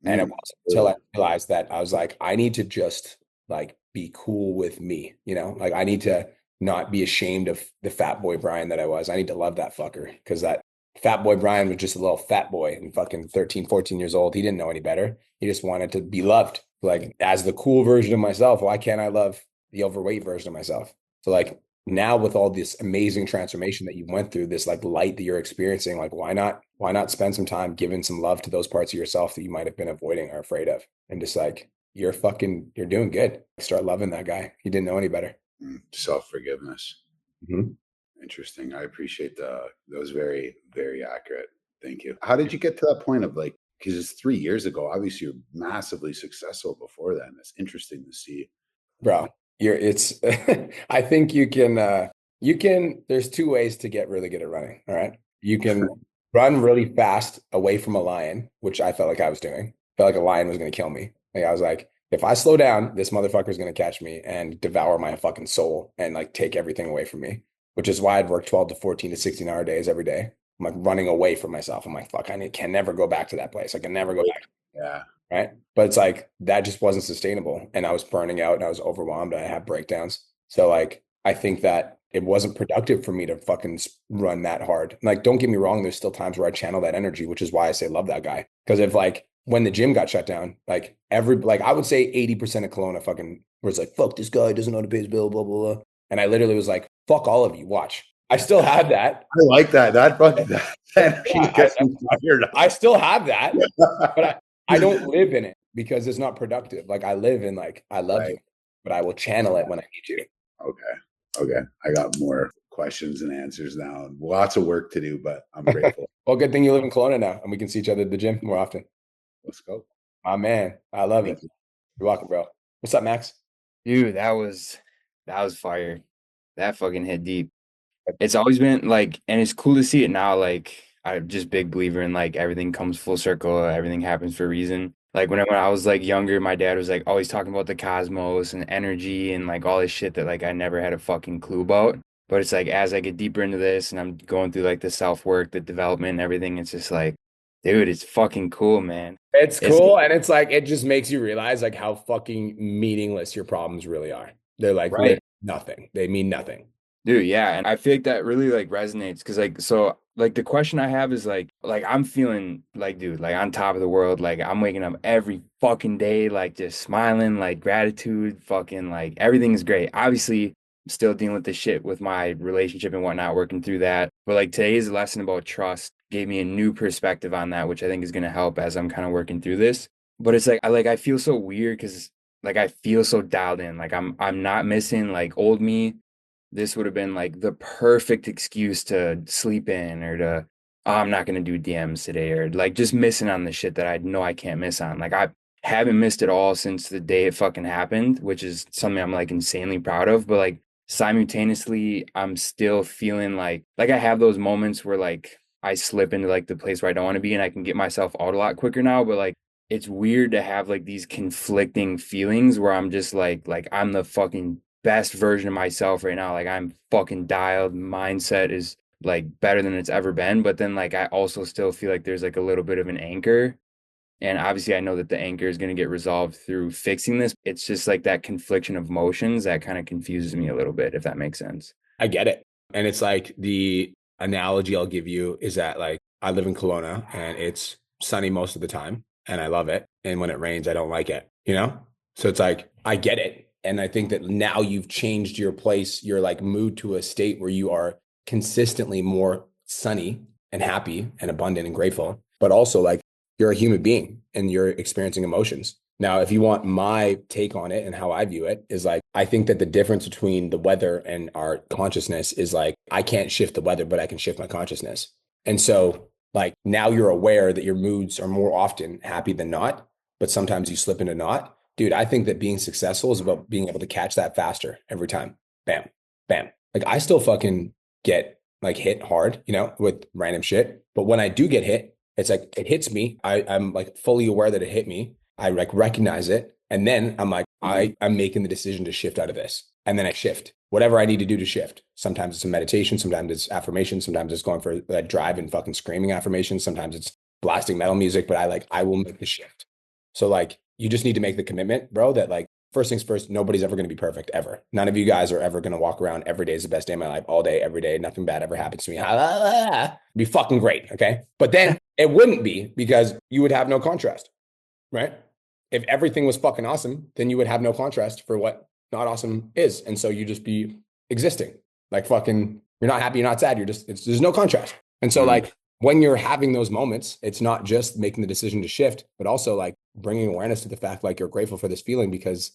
And it wasn't until I realized that I was like, I need to just like be cool with me, like I need to not be ashamed of the fat boy Brian that I was. I need to love that fucker because that fat boy Brian was just a little fat boy and fucking 13, 14 years old. He didn't know any better. He just wanted to be loved. Like as the cool version of myself, why can't I love the overweight version of myself? So like now with all this amazing transformation that you went through, this like light that you're experiencing, like why not spend some time giving some love to those parts of yourself that you might have been avoiding or afraid of? And just like you're doing good. Start loving that guy. He didn't know any better. Self-forgiveness. Mm-hmm. Interesting. I appreciate that was very, very accurate. Thank you. How did you get to that point of like, because it's 3 years ago, obviously you're massively successful before then. It's interesting to see. Bro, I think there's two ways to get really good at running. All right. You can run really fast away from a lion, which I felt like I was doing. Felt like a lion was going to kill me. Like I was like, if I slow down, this motherfucker is going to catch me and devour my fucking soul and like take everything away from me, which is why I'd work 12 to 14 to 16-hour days every day. I'm like running away from myself. I'm like, fuck, can never go back to that place. I can never go back. Yeah. Right. But it's like that just wasn't sustainable. And I was burning out and I was overwhelmed and I had breakdowns. So like I think that it wasn't productive for me to fucking run that hard. Like, don't get me wrong, there's still times where I channel that energy, which is why I say love that guy. Because if like when the gym got shut down, like I would say 80% of Kelowna fucking was like, fuck this guy, doesn't know how to pay his bill, blah, blah, blah. And I literally was like, fuck all of you, watch. I still have that. I like that. That energy gets me fired up. I still have that, but I don't live in it because it's not productive. Like I live in like, I love you, but I will channel it when I need you. Okay. I got more questions and answers now. Lots of work to do, but I'm grateful. Well, good thing you live in Kelowna now and we can see each other at the gym more often. Let's go. My man. I love it. You're welcome, bro. What's up, Max? Dude, that was fire. That fucking hit deep. It's always been like, and it's cool to see it now. Like, I'm just big believer in like everything comes full circle, everything happens for a reason. Like when I was like younger, my dad was like always talking about the cosmos and energy and like all this shit that like I never had a fucking clue about. But it's like as I get deeper into this and I'm going through like the self work, the development, and everything, it's just like, dude, it's fucking cool, man. It's cool. And it's like, it just makes you realize like how fucking meaningless your problems really are. They're like nothing. They mean nothing. Dude, yeah, and I feel like that really like resonates because like so like the question I have is like I'm feeling like dude like on top of the world, like I'm waking up every fucking day like just smiling, like gratitude, fucking like everything's great. Obviously I'm still dealing with the shit with my relationship and whatnot, working through that, but like today's lesson about trust gave me a new perspective on that, which I think is going to help as I'm kind of working through this. But it's like I feel so weird because like I feel so dialed in, like I'm not missing like old me. This would have been like the perfect excuse to sleep in or to, oh, I'm not going to do DMs today or like just missing on the shit that I know I can't miss on. Like I haven't missed it all since the day it fucking happened, which is something I'm like insanely proud of. But like simultaneously, I'm still feeling like I have those moments where like I slip into like the place where I don't want to be and I can get myself out a lot quicker now. But like, it's weird to have like these conflicting feelings where I'm just like I'm the fucking best version of myself right now. Like I'm fucking dialed. Mindset is like better than it's ever been. But then like I also still feel like there's like a little bit of an anchor. And obviously I know that the anchor is going to get resolved through fixing this. It's just like that confliction of emotions that kind of confuses me a little bit, if that makes sense. I get it. And it's like the analogy I'll give you is that like I live in Kelowna and it's sunny most of the time and I love it. And when it rains, I don't like it, So it's like, I get it. And I think that now you've changed your place, your like mood to a state where you are consistently more sunny and happy and abundant and grateful, but also like you're a human being and you're experiencing emotions. Now, if you want my take on it and how I view it is like, I think that the difference between the weather and our consciousness is like, I can't shift the weather, but I can shift my consciousness. And so like now you're aware that your moods are more often happy than not, but sometimes you slip into not. Dude, I think that being successful is about being able to catch that faster every time. Bam, bam. Like I still fucking get like hit hard, with random shit. But when I do get hit, it's like it hits me. I'm like fully aware that it hit me. I like recognize it. And then I'm like, I'm making the decision to shift out of this. And then I shift whatever I need to do to shift. Sometimes it's a meditation, sometimes it's affirmation, sometimes it's going for that drive and fucking screaming affirmation, sometimes it's blasting metal music, but I will make the shift. So like you just need to make the commitment, bro, that like first things first, nobody's ever going to be perfect ever. None of you guys are ever going to walk around every day is the best day of my life, all day, every day. Nothing bad ever happens to me. It'd be fucking great. Okay. But then it wouldn't be because you would have no contrast, right? If everything was fucking awesome, then you would have no contrast for what not awesome is. And so you just be existing like fucking, you're not happy, you're not sad. There's no contrast. And so like when you're having those moments, it's not just making the decision to shift, but also like bringing awareness to the fact, like you're grateful for this feeling because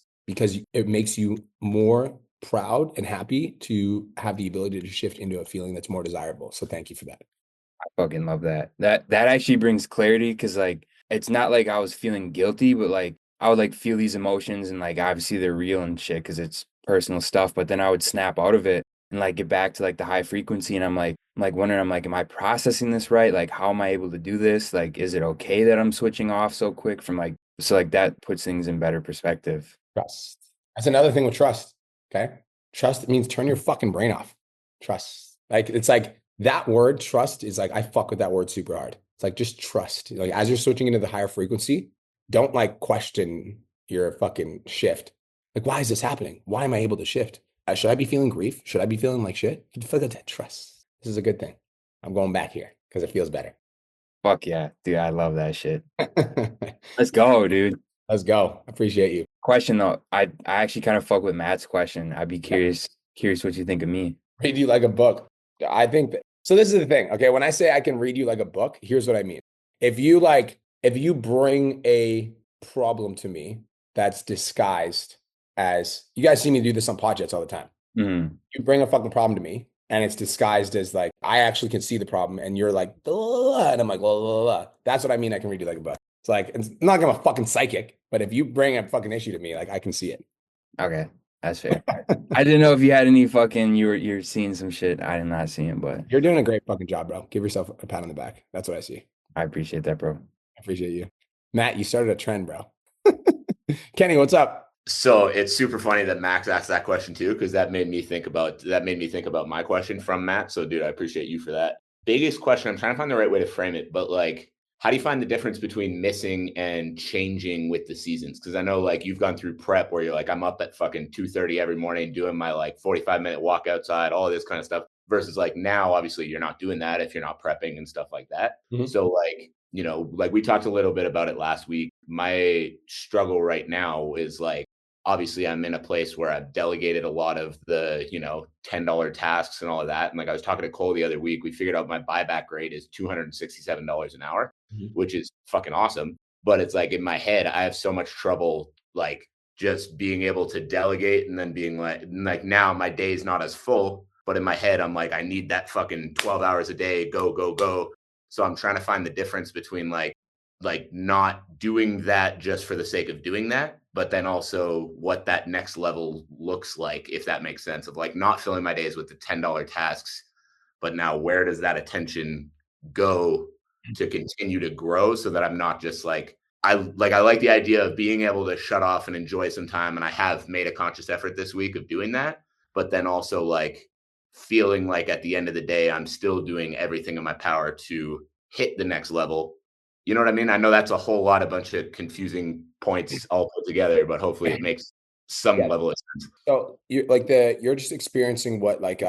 it makes you more proud and happy to have the ability to shift into a feeling that's more desirable. So thank you for that. I fucking love that. That actually brings clarity because like it's not like I was feeling guilty, but like I would like feel these emotions and like obviously they're real and shit because it's personal stuff. But then I would snap out of it and like get back to like the high frequency and I'm like wondering, I'm like, am I processing this right? Like how am I able to do this? Like, is it okay that I'm switching off so quick from like so like that puts things in better perspective. Trust. That's another thing with trust. Okay. Trust means turn your fucking brain off. Trust. Like it's like that word trust is like, I fuck with that word super hard. It's like, just trust. Like as you're switching into the higher frequency, don't like question your fucking shift. Like, why is this happening? Why am I able to shift? Should I be feeling grief? Should I be feeling like shit? Forget that. Trust. This is a good thing. I'm going back here because it feels better. Fuck yeah, dude. I love that shit. Let's go, dude. Let's go. Appreciate you. Question though, I actually kind of fuck with Matt's question. I'd be curious what you think of me. Read you like a book. I think that, so this is the thing. Okay. When I say I can read you like a book, here's what I mean. If you bring a problem to me that's disguised as, you guys see me do this on podcasts all the time. Mm-hmm. You bring a fucking problem to me and it's disguised as like, I actually can see the problem and you're like, and I'm like, blah, blah, blah. That's what I mean. I can read you like a book. It's like, I'm not gonna fucking psychic, but if you bring a fucking issue to me, like I can see it. Okay, that's fair. I didn't know if you had any fucking you're seeing some shit I did not see it, but You're doing a great fucking job, bro. Give yourself a pat on the back. That's what I see. I appreciate that, bro. I appreciate you. Matt, you started a trend, bro. Kenny, what's up? So it's super funny that Max asked that question too, because that made me think about my question from Matt. So dude, I appreciate you for that. Biggest question, I'm trying to find the right way to frame it, but like, how do you find the difference between missing and changing with the seasons? Because I know like you've gone through prep where you're like, I'm up at fucking 2:30 every morning doing my like 45-minute walk outside, all this kind of stuff, versus like now, obviously you're not doing that if you're not prepping and stuff like that. Mhm. So like, like we talked a little bit about it last week. My struggle right now is like, obviously I'm in a place where I've delegated a lot of the, $10 tasks and all of that. And like I was talking to Cole the other week, we figured out my buyback rate is $267 an hour, which is fucking awesome. But it's like in my head, I have so much trouble, like just being able to delegate and then being like now my day's not as full, but in my head, I'm like, I need that fucking 12 hours a day, go, go, go. So I'm trying to find the difference between like not doing that just for the sake of doing that, but then also what that next level looks like, if that makes sense, of like not filling my days with the $10 tasks, but now where does that attention go to continue to grow so that I'm not just like, I like the idea of being able to shut off and enjoy some time. And I have made a conscious effort this week of doing that, but then also like feeling like at the end of the day, I'm still doing everything in my power to hit the next level. You know what I mean? I know that's a whole lot, a bunch of confusing points all put together, but hopefully it makes some level of sense. So you're just experiencing what like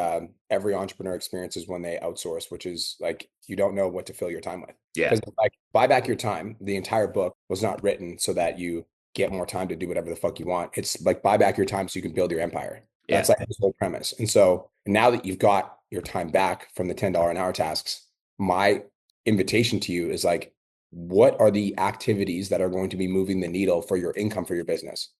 every entrepreneur experiences when they outsource, which is like you don't know what to fill your time with. Yeah. Because like buy back your time. The entire book was not written so that you get more time to do whatever the fuck you want. It's like buy back your time so you can build your empire. That's like this whole premise. And so now that you've got your time back from the $10 an hour tasks, my invitation to you is like, what are the activities that are going to be moving the needle for your income for your business?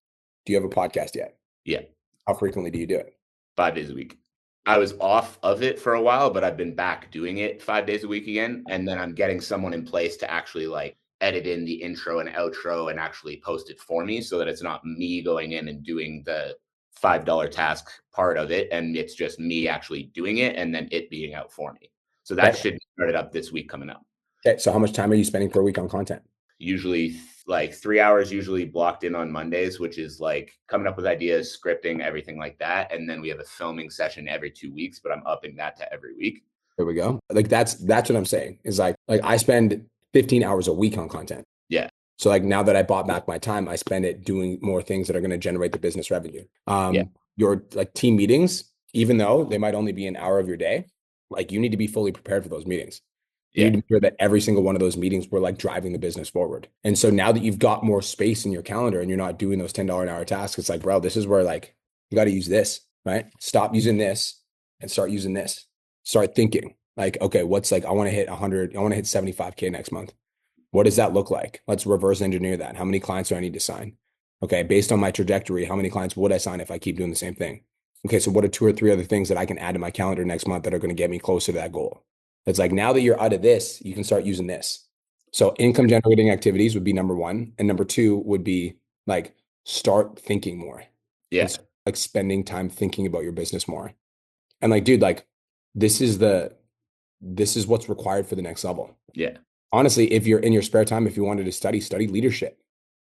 Do you have a podcast yet? Yeah. How frequently do you do it? 5 days a week. I was off of it for a while, but I've been back doing it 5 days a week again. And then I'm getting someone in place to actually like edit in the intro and outro and actually post it for me so that it's not me going in and doing the $5 task part of it. And it's just me actually doing it and then it being out for me. So that should be started up this week coming up. Okay. So how much time are you spending per week on content? Usually like 3 hours, usually blocked in on Mondays, which is like coming up with ideas, scripting, everything like that. And then we have a filming session every 2 weeks, but I'm upping that to every week. There we go. Like that's what I'm saying is like I spend 15 hours a week on content. Yeah. So like now that I bought back my time, I spend it doing more things that are going to generate the business revenue. Your like team meetings, even though they might only be an hour of your day, like you need to be fully prepared for those meetings. You need to be sure that every single one of those meetings were like driving the business forward. And so now that you've got more space in your calendar and you're not doing those $10 an hour tasks, it's like, bro, this is where like you got to use this, right? Stop using this and start using this. Start thinking like, okay, what's like, I want to hit 100, I want to hit 75K next month. What does that look like? Let's reverse engineer that. How many clients do I need to sign? Okay, based on my trajectory, how many clients would I sign if I keep doing the same thing? Okay, so what are 2 or 3 other things that I can add to my calendar next month that are going to get me closer to that goal? It's like now that you're out of this, you can start using this. So income generating activities would be number 1. And number 2 would be like start thinking more. Yeah. Like spending time thinking about your business more. And like, dude, like this is what's required for the next level. Yeah. Honestly, if you're in your spare time, if you wanted to study leadership.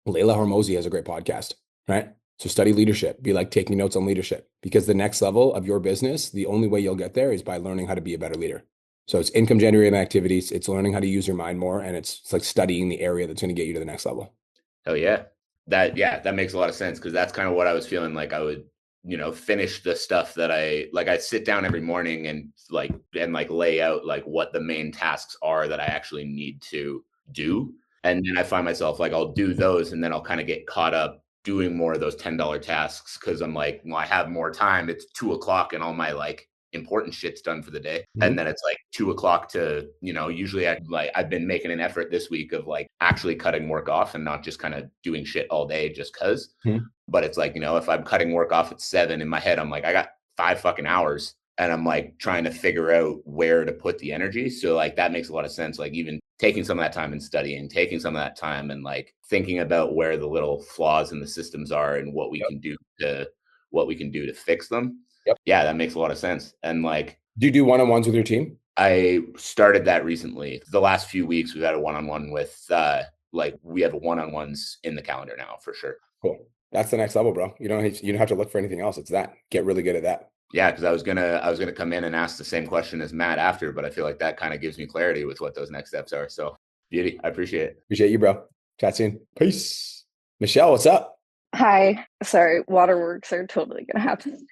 Layla Hormozi has a great podcast, right? So study leadership, be like taking notes on leadership, because the next level of your business, the only way you'll get there is by learning how to be a better leader. So it's income generating activities. It's learning how to use your mind more. And it's like studying the area that's going to get you to the next level. Oh yeah. That makes a lot of sense. Cause that's kind of what I was feeling like I would, finish the stuff that I sit down every morning and lay out like what the main tasks are that I actually need to do. And then I find myself like, I'll do those and then I'll kind of get caught up doing more of those $10 tasks. Cause I'm like, well, I have more time. It's 2:00 and all my like important shit's done for the day. Mm-hmm. And then it's like 2:00 to, usually I've been making an effort this week of like actually cutting work off and not just kind of doing shit all day just cause. Mm-hmm. But it's like, if I'm cutting work off at 7 in my head, I'm like, I got 5 fucking hours and I'm like trying to figure out where to put the energy. So like that makes a lot of sense. Like even taking some of that time and studying, taking some of that time and like thinking about where the little flaws in the systems are and what we can do to fix them. Yep. Yeah, that makes a lot of sense. And like, do you do one-on-ones with your team? I started that recently. The last few weeks we've had a one-on-one with we have one-on-ones in the calendar now for sure. Cool. That's the next level, bro. You don't have to look for anything else. It's that. Get really good at that. Yeah, because I was gonna come in and ask the same question as Matt after, but I feel like that kind of gives me clarity with what those next steps are. So beauty. I appreciate it. Appreciate you, bro. Chat soon. Peace. Michelle, what's up? Hi. Sorry, waterworks are totally gonna happen.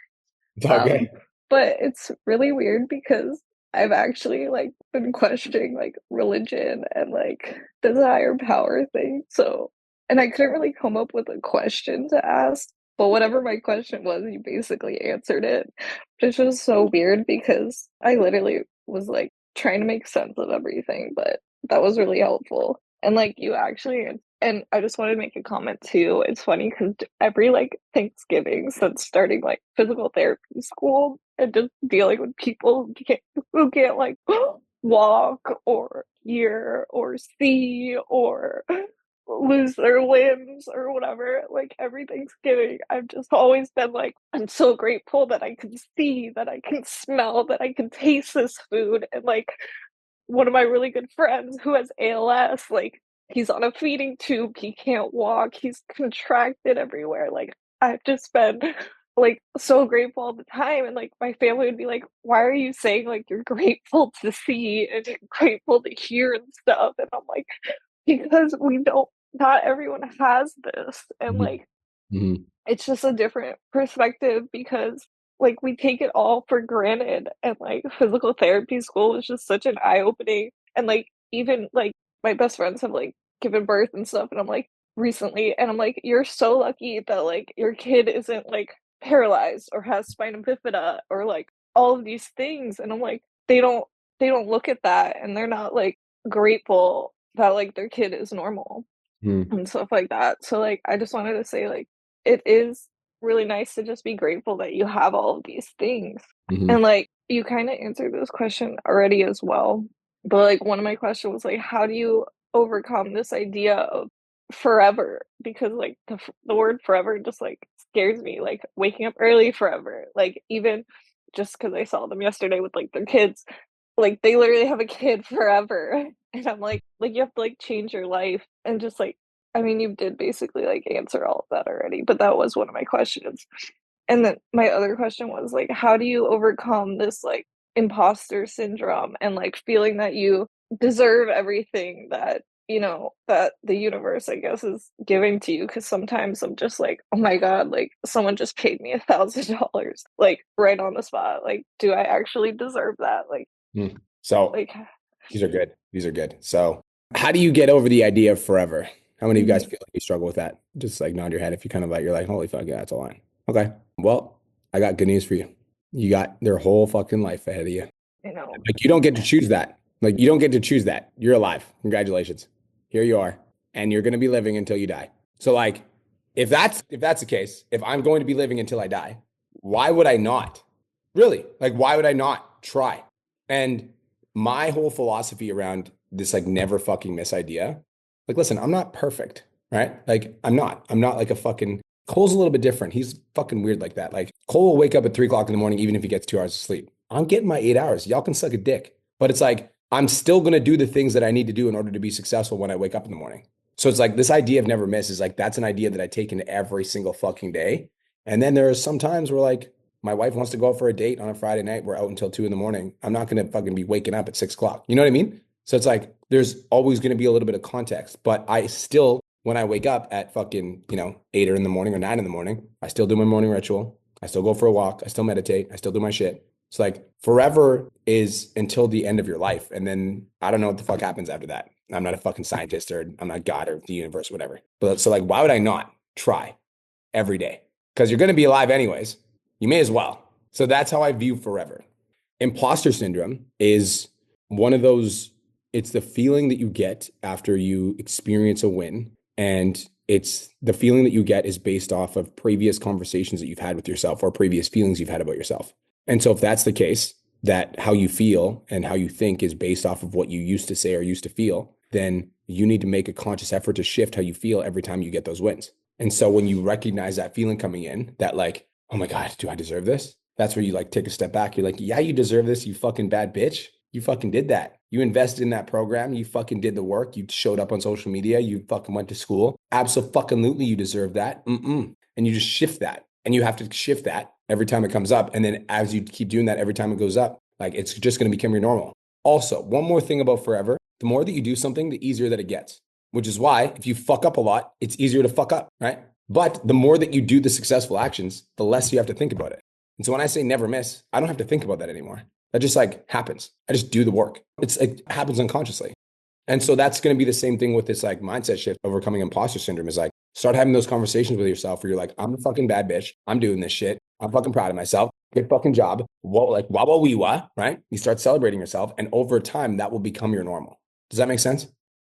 It's all good. But it's really weird because I've actually like been questioning like religion and like this higher power thing. So, and I couldn't really come up with a question to ask, but whatever my question was, you basically answered it. It's just so weird because I literally was like trying to make sense of everything, but that was really helpful. And like you actually, and I just wanted to make a comment too. It's funny because every like Thanksgiving since starting like physical therapy school and just dealing with people who can't like walk or hear or see or lose their limbs or whatever, like every Thanksgiving I've just always been like, I'm so grateful that I can see, that I can smell, that I can taste this food. And like one of my really good friends who has ALS, like he's on a feeding tube, he can't walk, he's contracted everywhere. Like I've just been like so grateful all the time. And like my family would be like, why are you saying like you're grateful to see and you're grateful to hear and stuff? And I'm like, because not everyone has this. And like it's just a different perspective because like we take it all for granted. And like physical therapy school is just such an eye-opening. And like even like my best friends have like given birth and stuff, and I'm like recently, and I'm like, you're so lucky that like your kid isn't like paralyzed or has spina bifida or like all of these things. And I'm like, they don't look at that, and they're not like grateful that like their kid is normal Mm, and stuff like that. So like I just wanted to say like it is really nice to just be grateful that you have all of these things. mhm. And like you kind of answered this question already as well. But like one of my questions was like how do you overcome this idea of forever? Because like the word forever just like scares me. Like waking up early forever. Like even just because I saw them yesterday with like their kids, like they literally have a kid forever. And I'm like you have to like change your life and just like I mean you did basically like answer all of that already, but that was one of my questions. And then my other question was like how do you overcome this like imposter syndrome and like feeling that you deserve everything that that the universe I guess is giving to you? Because sometimes I'm just like oh my god, like someone just paid me $1,000 like right on the spot, like do I actually deserve that? Mm. So Like these are good. These are good. So how do you get over the idea of forever? How many of you guys mhm, feel like you struggle with that? Just like nod your head if you kind of like you're like, holy fuck, yeah, that's a line. Okay. Well, I got good news for you. You got their whole fucking life ahead of you. you know. Like you don't get to choose that. Like you don't get to choose that. You're alive. Congratulations. Here you are. And you're gonna be living until you die. So like if that's the case, if I'm going to be living until I die, why would I not? Really? Like why would I not try? And my whole philosophy around this like never fucking miss idea, like listen, I'm not perfect, right? Like I'm not like a fucking Cole's a little bit different. He's fucking weird like that. Like Cole will wake up at 3 o'clock in the morning, even if he gets 2 hours of sleep. I'm getting my 8 hours. Y'all can suck a dick. But it's like, I'm still going to do the things that I need to do in order to be successful when I wake up in the morning. So it's like this idea of never miss is like, that's an idea that I take into every single fucking day. And then there are some times where like my wife wants to go out for a date on a Friday night. We're out until 2 in the morning. I'm not going to fucking be waking up at 6 o'clock. You know what I mean? So it's like, there's always going to be a little bit of context, but I still, when I wake up at fucking, 8 or in the morning or 9 in the morning, I still do my morning ritual. I still go for a walk. I still meditate. I still do my shit. It's like forever is until the end of your life. And then I don't know what the fuck happens after that. I'm not a fucking scientist or I'm not God or the universe, whatever. But so like, why would I not try every day? Because you're going to be alive anyways. You may as well. So that's how I view forever. Imposter syndrome is one of those, it's the feeling that you get after you experience a win. And it's the feeling that you get is based off of previous conversations that you've had with yourself or previous feelings you've had about yourself. And so if that's the case, that how you feel and how you think is based off of what you used to say or used to feel, then you need to make a conscious effort to shift how you feel every time you get those wins. And so when you recognize that feeling coming in, that like, oh my God, do I deserve this? That's where you like take a step back. You're like, yeah, you deserve this, you fucking bad bitch. You fucking did that. You invested in that program. You fucking did the work. You showed up on social media. You fucking went to school. Absolutely, you deserve that. And you just shift that. And you have to shift that every time it comes up. And then as you keep doing that every time it goes up, like it's just going to become your normal. Also, one more thing about forever, the more that you do something, the easier that it gets, which is why if you fuck up a lot, it's easier to fuck up, right? But the more that you do the successful actions, the less you have to think about it. And so when I say never miss, I don't have to think about that anymore. That just like happens. I just do the work. It happens unconsciously. And so that's going to be the same thing with this like mindset shift, overcoming imposter syndrome is like start having those conversations with yourself where you're like, I'm a fucking bad bitch. I'm doing this shit. I'm fucking proud of myself. Good fucking job. Whoa, like wah wah wee wah, right? You start celebrating yourself, and over time that will become your normal. Does that make sense?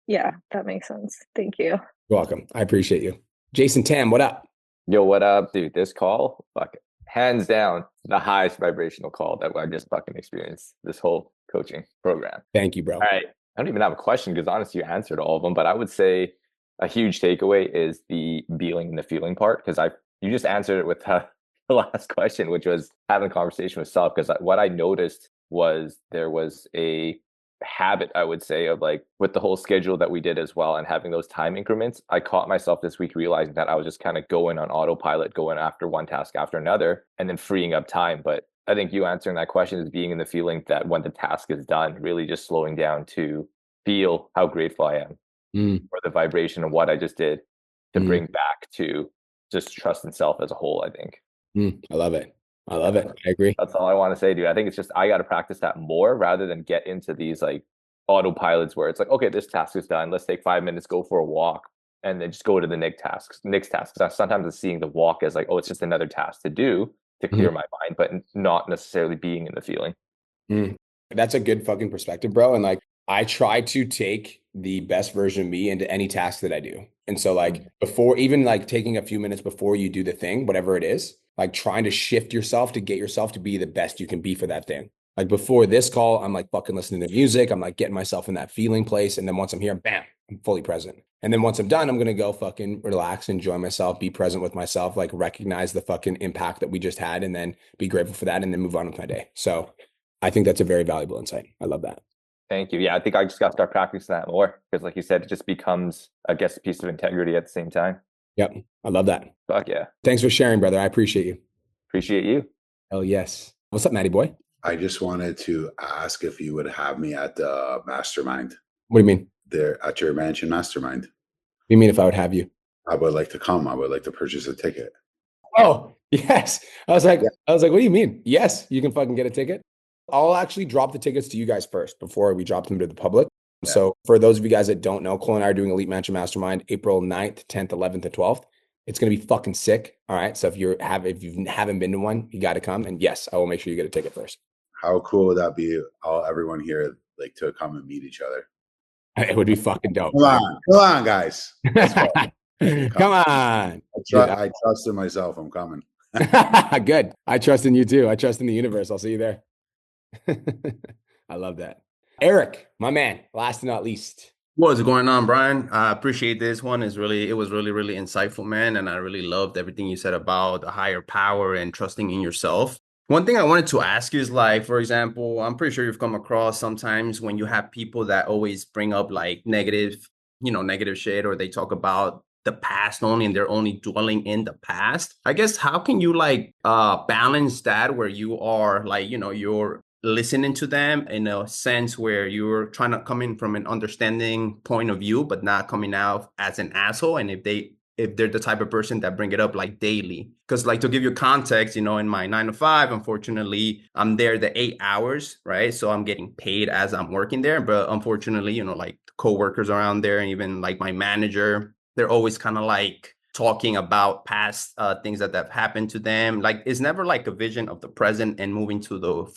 Yeah, that makes sense. Thank you. You're welcome. I appreciate you. Jason Tam, what up? Yo, what up, dude? This call, fuck it. Hands down, the highest vibrational call that I just fucking experienced this whole coaching program. Thank you, bro. All right. I don't even have a question because honestly, you answered all of them, but I would say a huge takeaway is the being and the feeling part because you just answered it with the last question, which was having a conversation with self. Because what I noticed was there was a habit, I would say, of like with the whole schedule that we did as well and having those time increments. I caught myself this week realizing that I was just kind of going on autopilot, going after one task after another and then freeing up time. But I think you answering that question is being in the feeling that when the task is done, really just slowing down to feel how grateful I am for the vibration of what I just did to bring back to just trust in self as a whole, I think. I love it. I love it. I agree. That's all I want to say, dude. I think it's just I got to practice that more rather than get into these like autopilots where it's like, okay, this task is done. Let's take 5 minutes, go for a walk, and then just go to the next task. Sometimes it's seeing the walk as like, oh, it's just another task to do. to clear my mind, but not necessarily being in the feeling. That's a good fucking perspective, bro. And like, I try to take the best version of me into any task that I do. And so like before, even like taking a few minutes before you do the thing, whatever it is, like trying to shift yourself to get yourself to be the best you can be for that thing. Like before this call, I'm like fucking listening to music. I'm like getting myself in that feeling place. And then once I'm here, bam, I'm fully present. And then once I'm done, I'm going to go fucking relax, enjoy myself, be present with myself, like recognize the fucking impact that we just had and then be grateful for that and then move on with my day. So I think that's a very valuable insight. I love that. Thank you. Yeah, I think I just got to start practicing that more because like you said, it just becomes, I guess, a piece of integrity at the same time. Yep. I love that. Fuck yeah. Thanks for sharing, brother. I appreciate you. Appreciate you. Hell yes. What's up, Matty boy? I just wanted to ask if you would have me at the mastermind. What do you mean? There at your mansion mastermind. What do you mean if I would have you? I would like to come. I would like to purchase a ticket. Oh, yes. I was like, what do you mean? Yes, you can fucking get a ticket. I'll actually drop the tickets to you guys first before we drop them to the public. Yeah. So for those of you guys that don't know, Cole and I are doing Elite Mansion Mastermind April 9th, 10th, 11th, and 12th. It's going to be fucking sick. All right. So if you haven't been to one, you got to come. And yes, I will make sure you get a ticket first. How cool would that be? Everyone here like to come and meet each other. It would be fucking dope. Come on, guys. Come on. I trust in myself. I'm coming. Good. I trust in you too. I trust in the universe. I'll see you there. I love that. Eric, my man, last and not least. What's going on, Brian? I appreciate this one. It was really insightful, man. And I really loved everything you said about a higher power and trusting in yourself. One thing I wanted to ask you is like, for example, I'm pretty sure you've come across sometimes when you have people that always bring up like negative shit, or they talk about the past only and they're only dwelling in the past. I guess how can you like balance that where you are like, you're listening to them in a sense where you're trying to come in from an understanding point of view, but not coming out as an asshole. And if they're the type of person that bring it up like daily, because like to give you context, in my 9 to 5, unfortunately, I'm there the 8 hours, right? So I'm getting paid as I'm working there. But unfortunately, like coworkers around there and even like my manager, they're always kind of like talking about past things that have happened to them. Like it's never like a vision of the present and moving to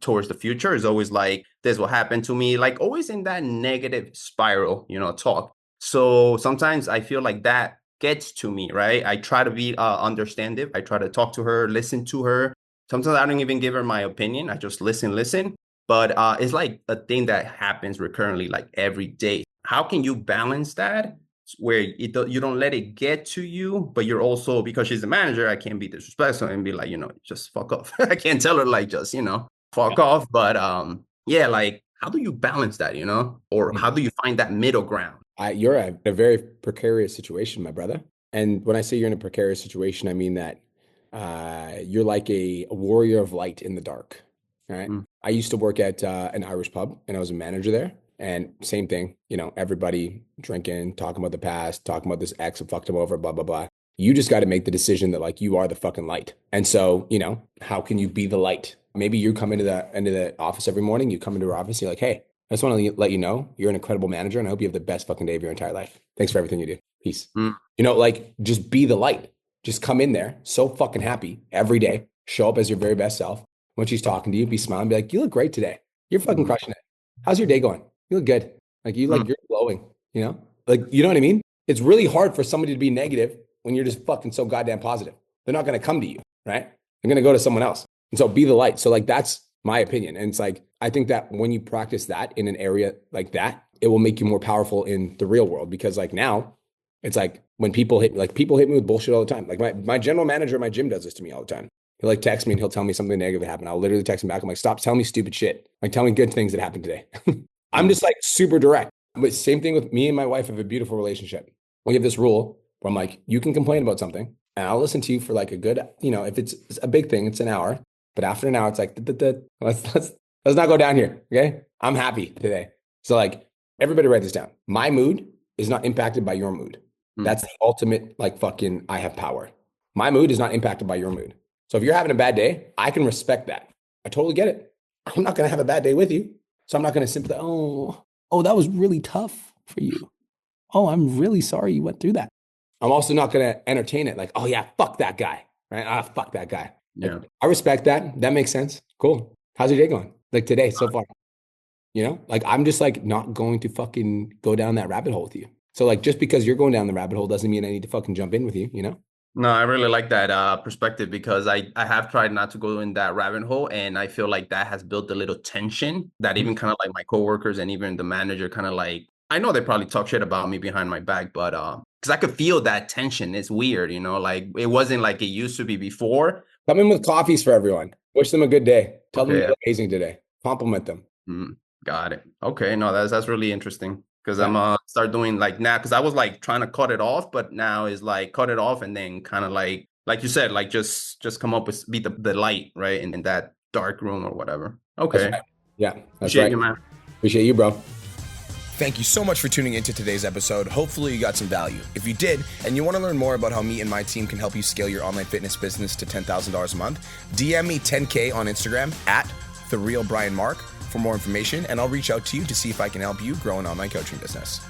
towards the future. It's always like this will happen to me, like always in that negative spiral, talk. So sometimes I feel like that gets to me, right? I try to be understanding. I try to talk to her, listen to her. Sometimes I don't even give her my opinion. I just listen. But it's like a thing that happens recurrently, like every day. How can you balance that where you don't let it get to you, but you're also, because she's the manager, I can't be disrespectful and be like, just fuck off. I can't tell her like, just, fuck off. But yeah, like, how do you balance that, or how do you find that middle ground? You're in a very precarious situation, my brother. And when I say you're in a precarious situation, I mean that you're like a warrior of light in the dark. All right. I used to work at an Irish pub and I was a manager there. And same thing, everybody drinking, talking about the past, talking about this ex who fucked him over, blah, blah, blah. You just got to make the decision that like you are the fucking light. And so, how can you be the light? Maybe you come into the office every morning, you come into our office, you're like, hey, I just want to let you know you're an incredible manager and I hope you have the best fucking day of your entire life. Thanks for everything you do. Peace. Like just be the light. Just come in there so fucking happy every day. Show up as your very best self. When she's talking to you, be smiling, be like, you look great today. You're fucking crushing it. How's your day going? You look good. Like you're glowing, like, you know what I mean? It's really hard for somebody to be negative when you're just fucking so goddamn positive. They're not going to come to you, right? They're going to go to someone else. And so be the light. So like, that's my opinion. And it's like, I think that when you practice that in an area like that, it will make you more powerful in the real world. Because like now it's like when people hit me with bullshit all the time. Like my general manager at my gym does this to me all the time. He'll like text me and he'll tell me something negative that happened. I'll literally text him back. I'm like, stop telling me stupid shit. Like tell me good things that happened today. I'm just like super direct. But same thing with me and my wife have a beautiful relationship. We have this rule where I'm like, you can complain about something and I'll listen to you for like a good, if it's a big thing, it's an hour. But after an hour, it's like, let's not go down here. Okay. I'm happy today. So like everybody write this down. My mood is not impacted by your mood. That's the ultimate, like fucking, I have power. My mood is not impacted by your mood. So if you're having a bad day, I can respect that. I totally get it. I'm not going to have a bad day with you. So I'm not going to simply, oh, that was really tough for you. Oh, I'm really sorry you went through that. I'm also not going to entertain it like, oh yeah, fuck that guy, right? Fuck that guy. Yeah. I respect that. That makes sense. Cool. How's your day going? Like today so far? You know, like I'm just like not going to fucking go down that rabbit hole with you. So like just because you're going down the rabbit hole doesn't mean I need to fucking jump in with you, you know? No, I really like that perspective because I have tried not to go in that rabbit hole, and I feel like that has built a little tension that even kind of like my coworkers and even the manager kind of like, I know they probably talk shit about me behind my back, but because I could feel that tension. It's weird, you know, like it wasn't like it used to be before. Come in with coffees for everyone. Wish them a good day. Tell them Okay. they're amazing today. Compliment them. Got it. Okay, no, that's really interesting because Yeah. I'm start doing like now because I was like trying to cut it off, but now is like cut it off and then kind of like you said, like just come up with be the light, right, in that dark room or whatever. Okay, That's right. Yeah, that's appreciate right. you, man. Appreciate you, bro. Thank you so much for tuning into today's episode. Hopefully you got some value. If you did, and you want to learn more about how me and my team can help you scale your online fitness business to $10,000 a month, DM me 10K on Instagram at TheRealBrianMark for more information, and I'll reach out to you to see if I can help you grow an online coaching business.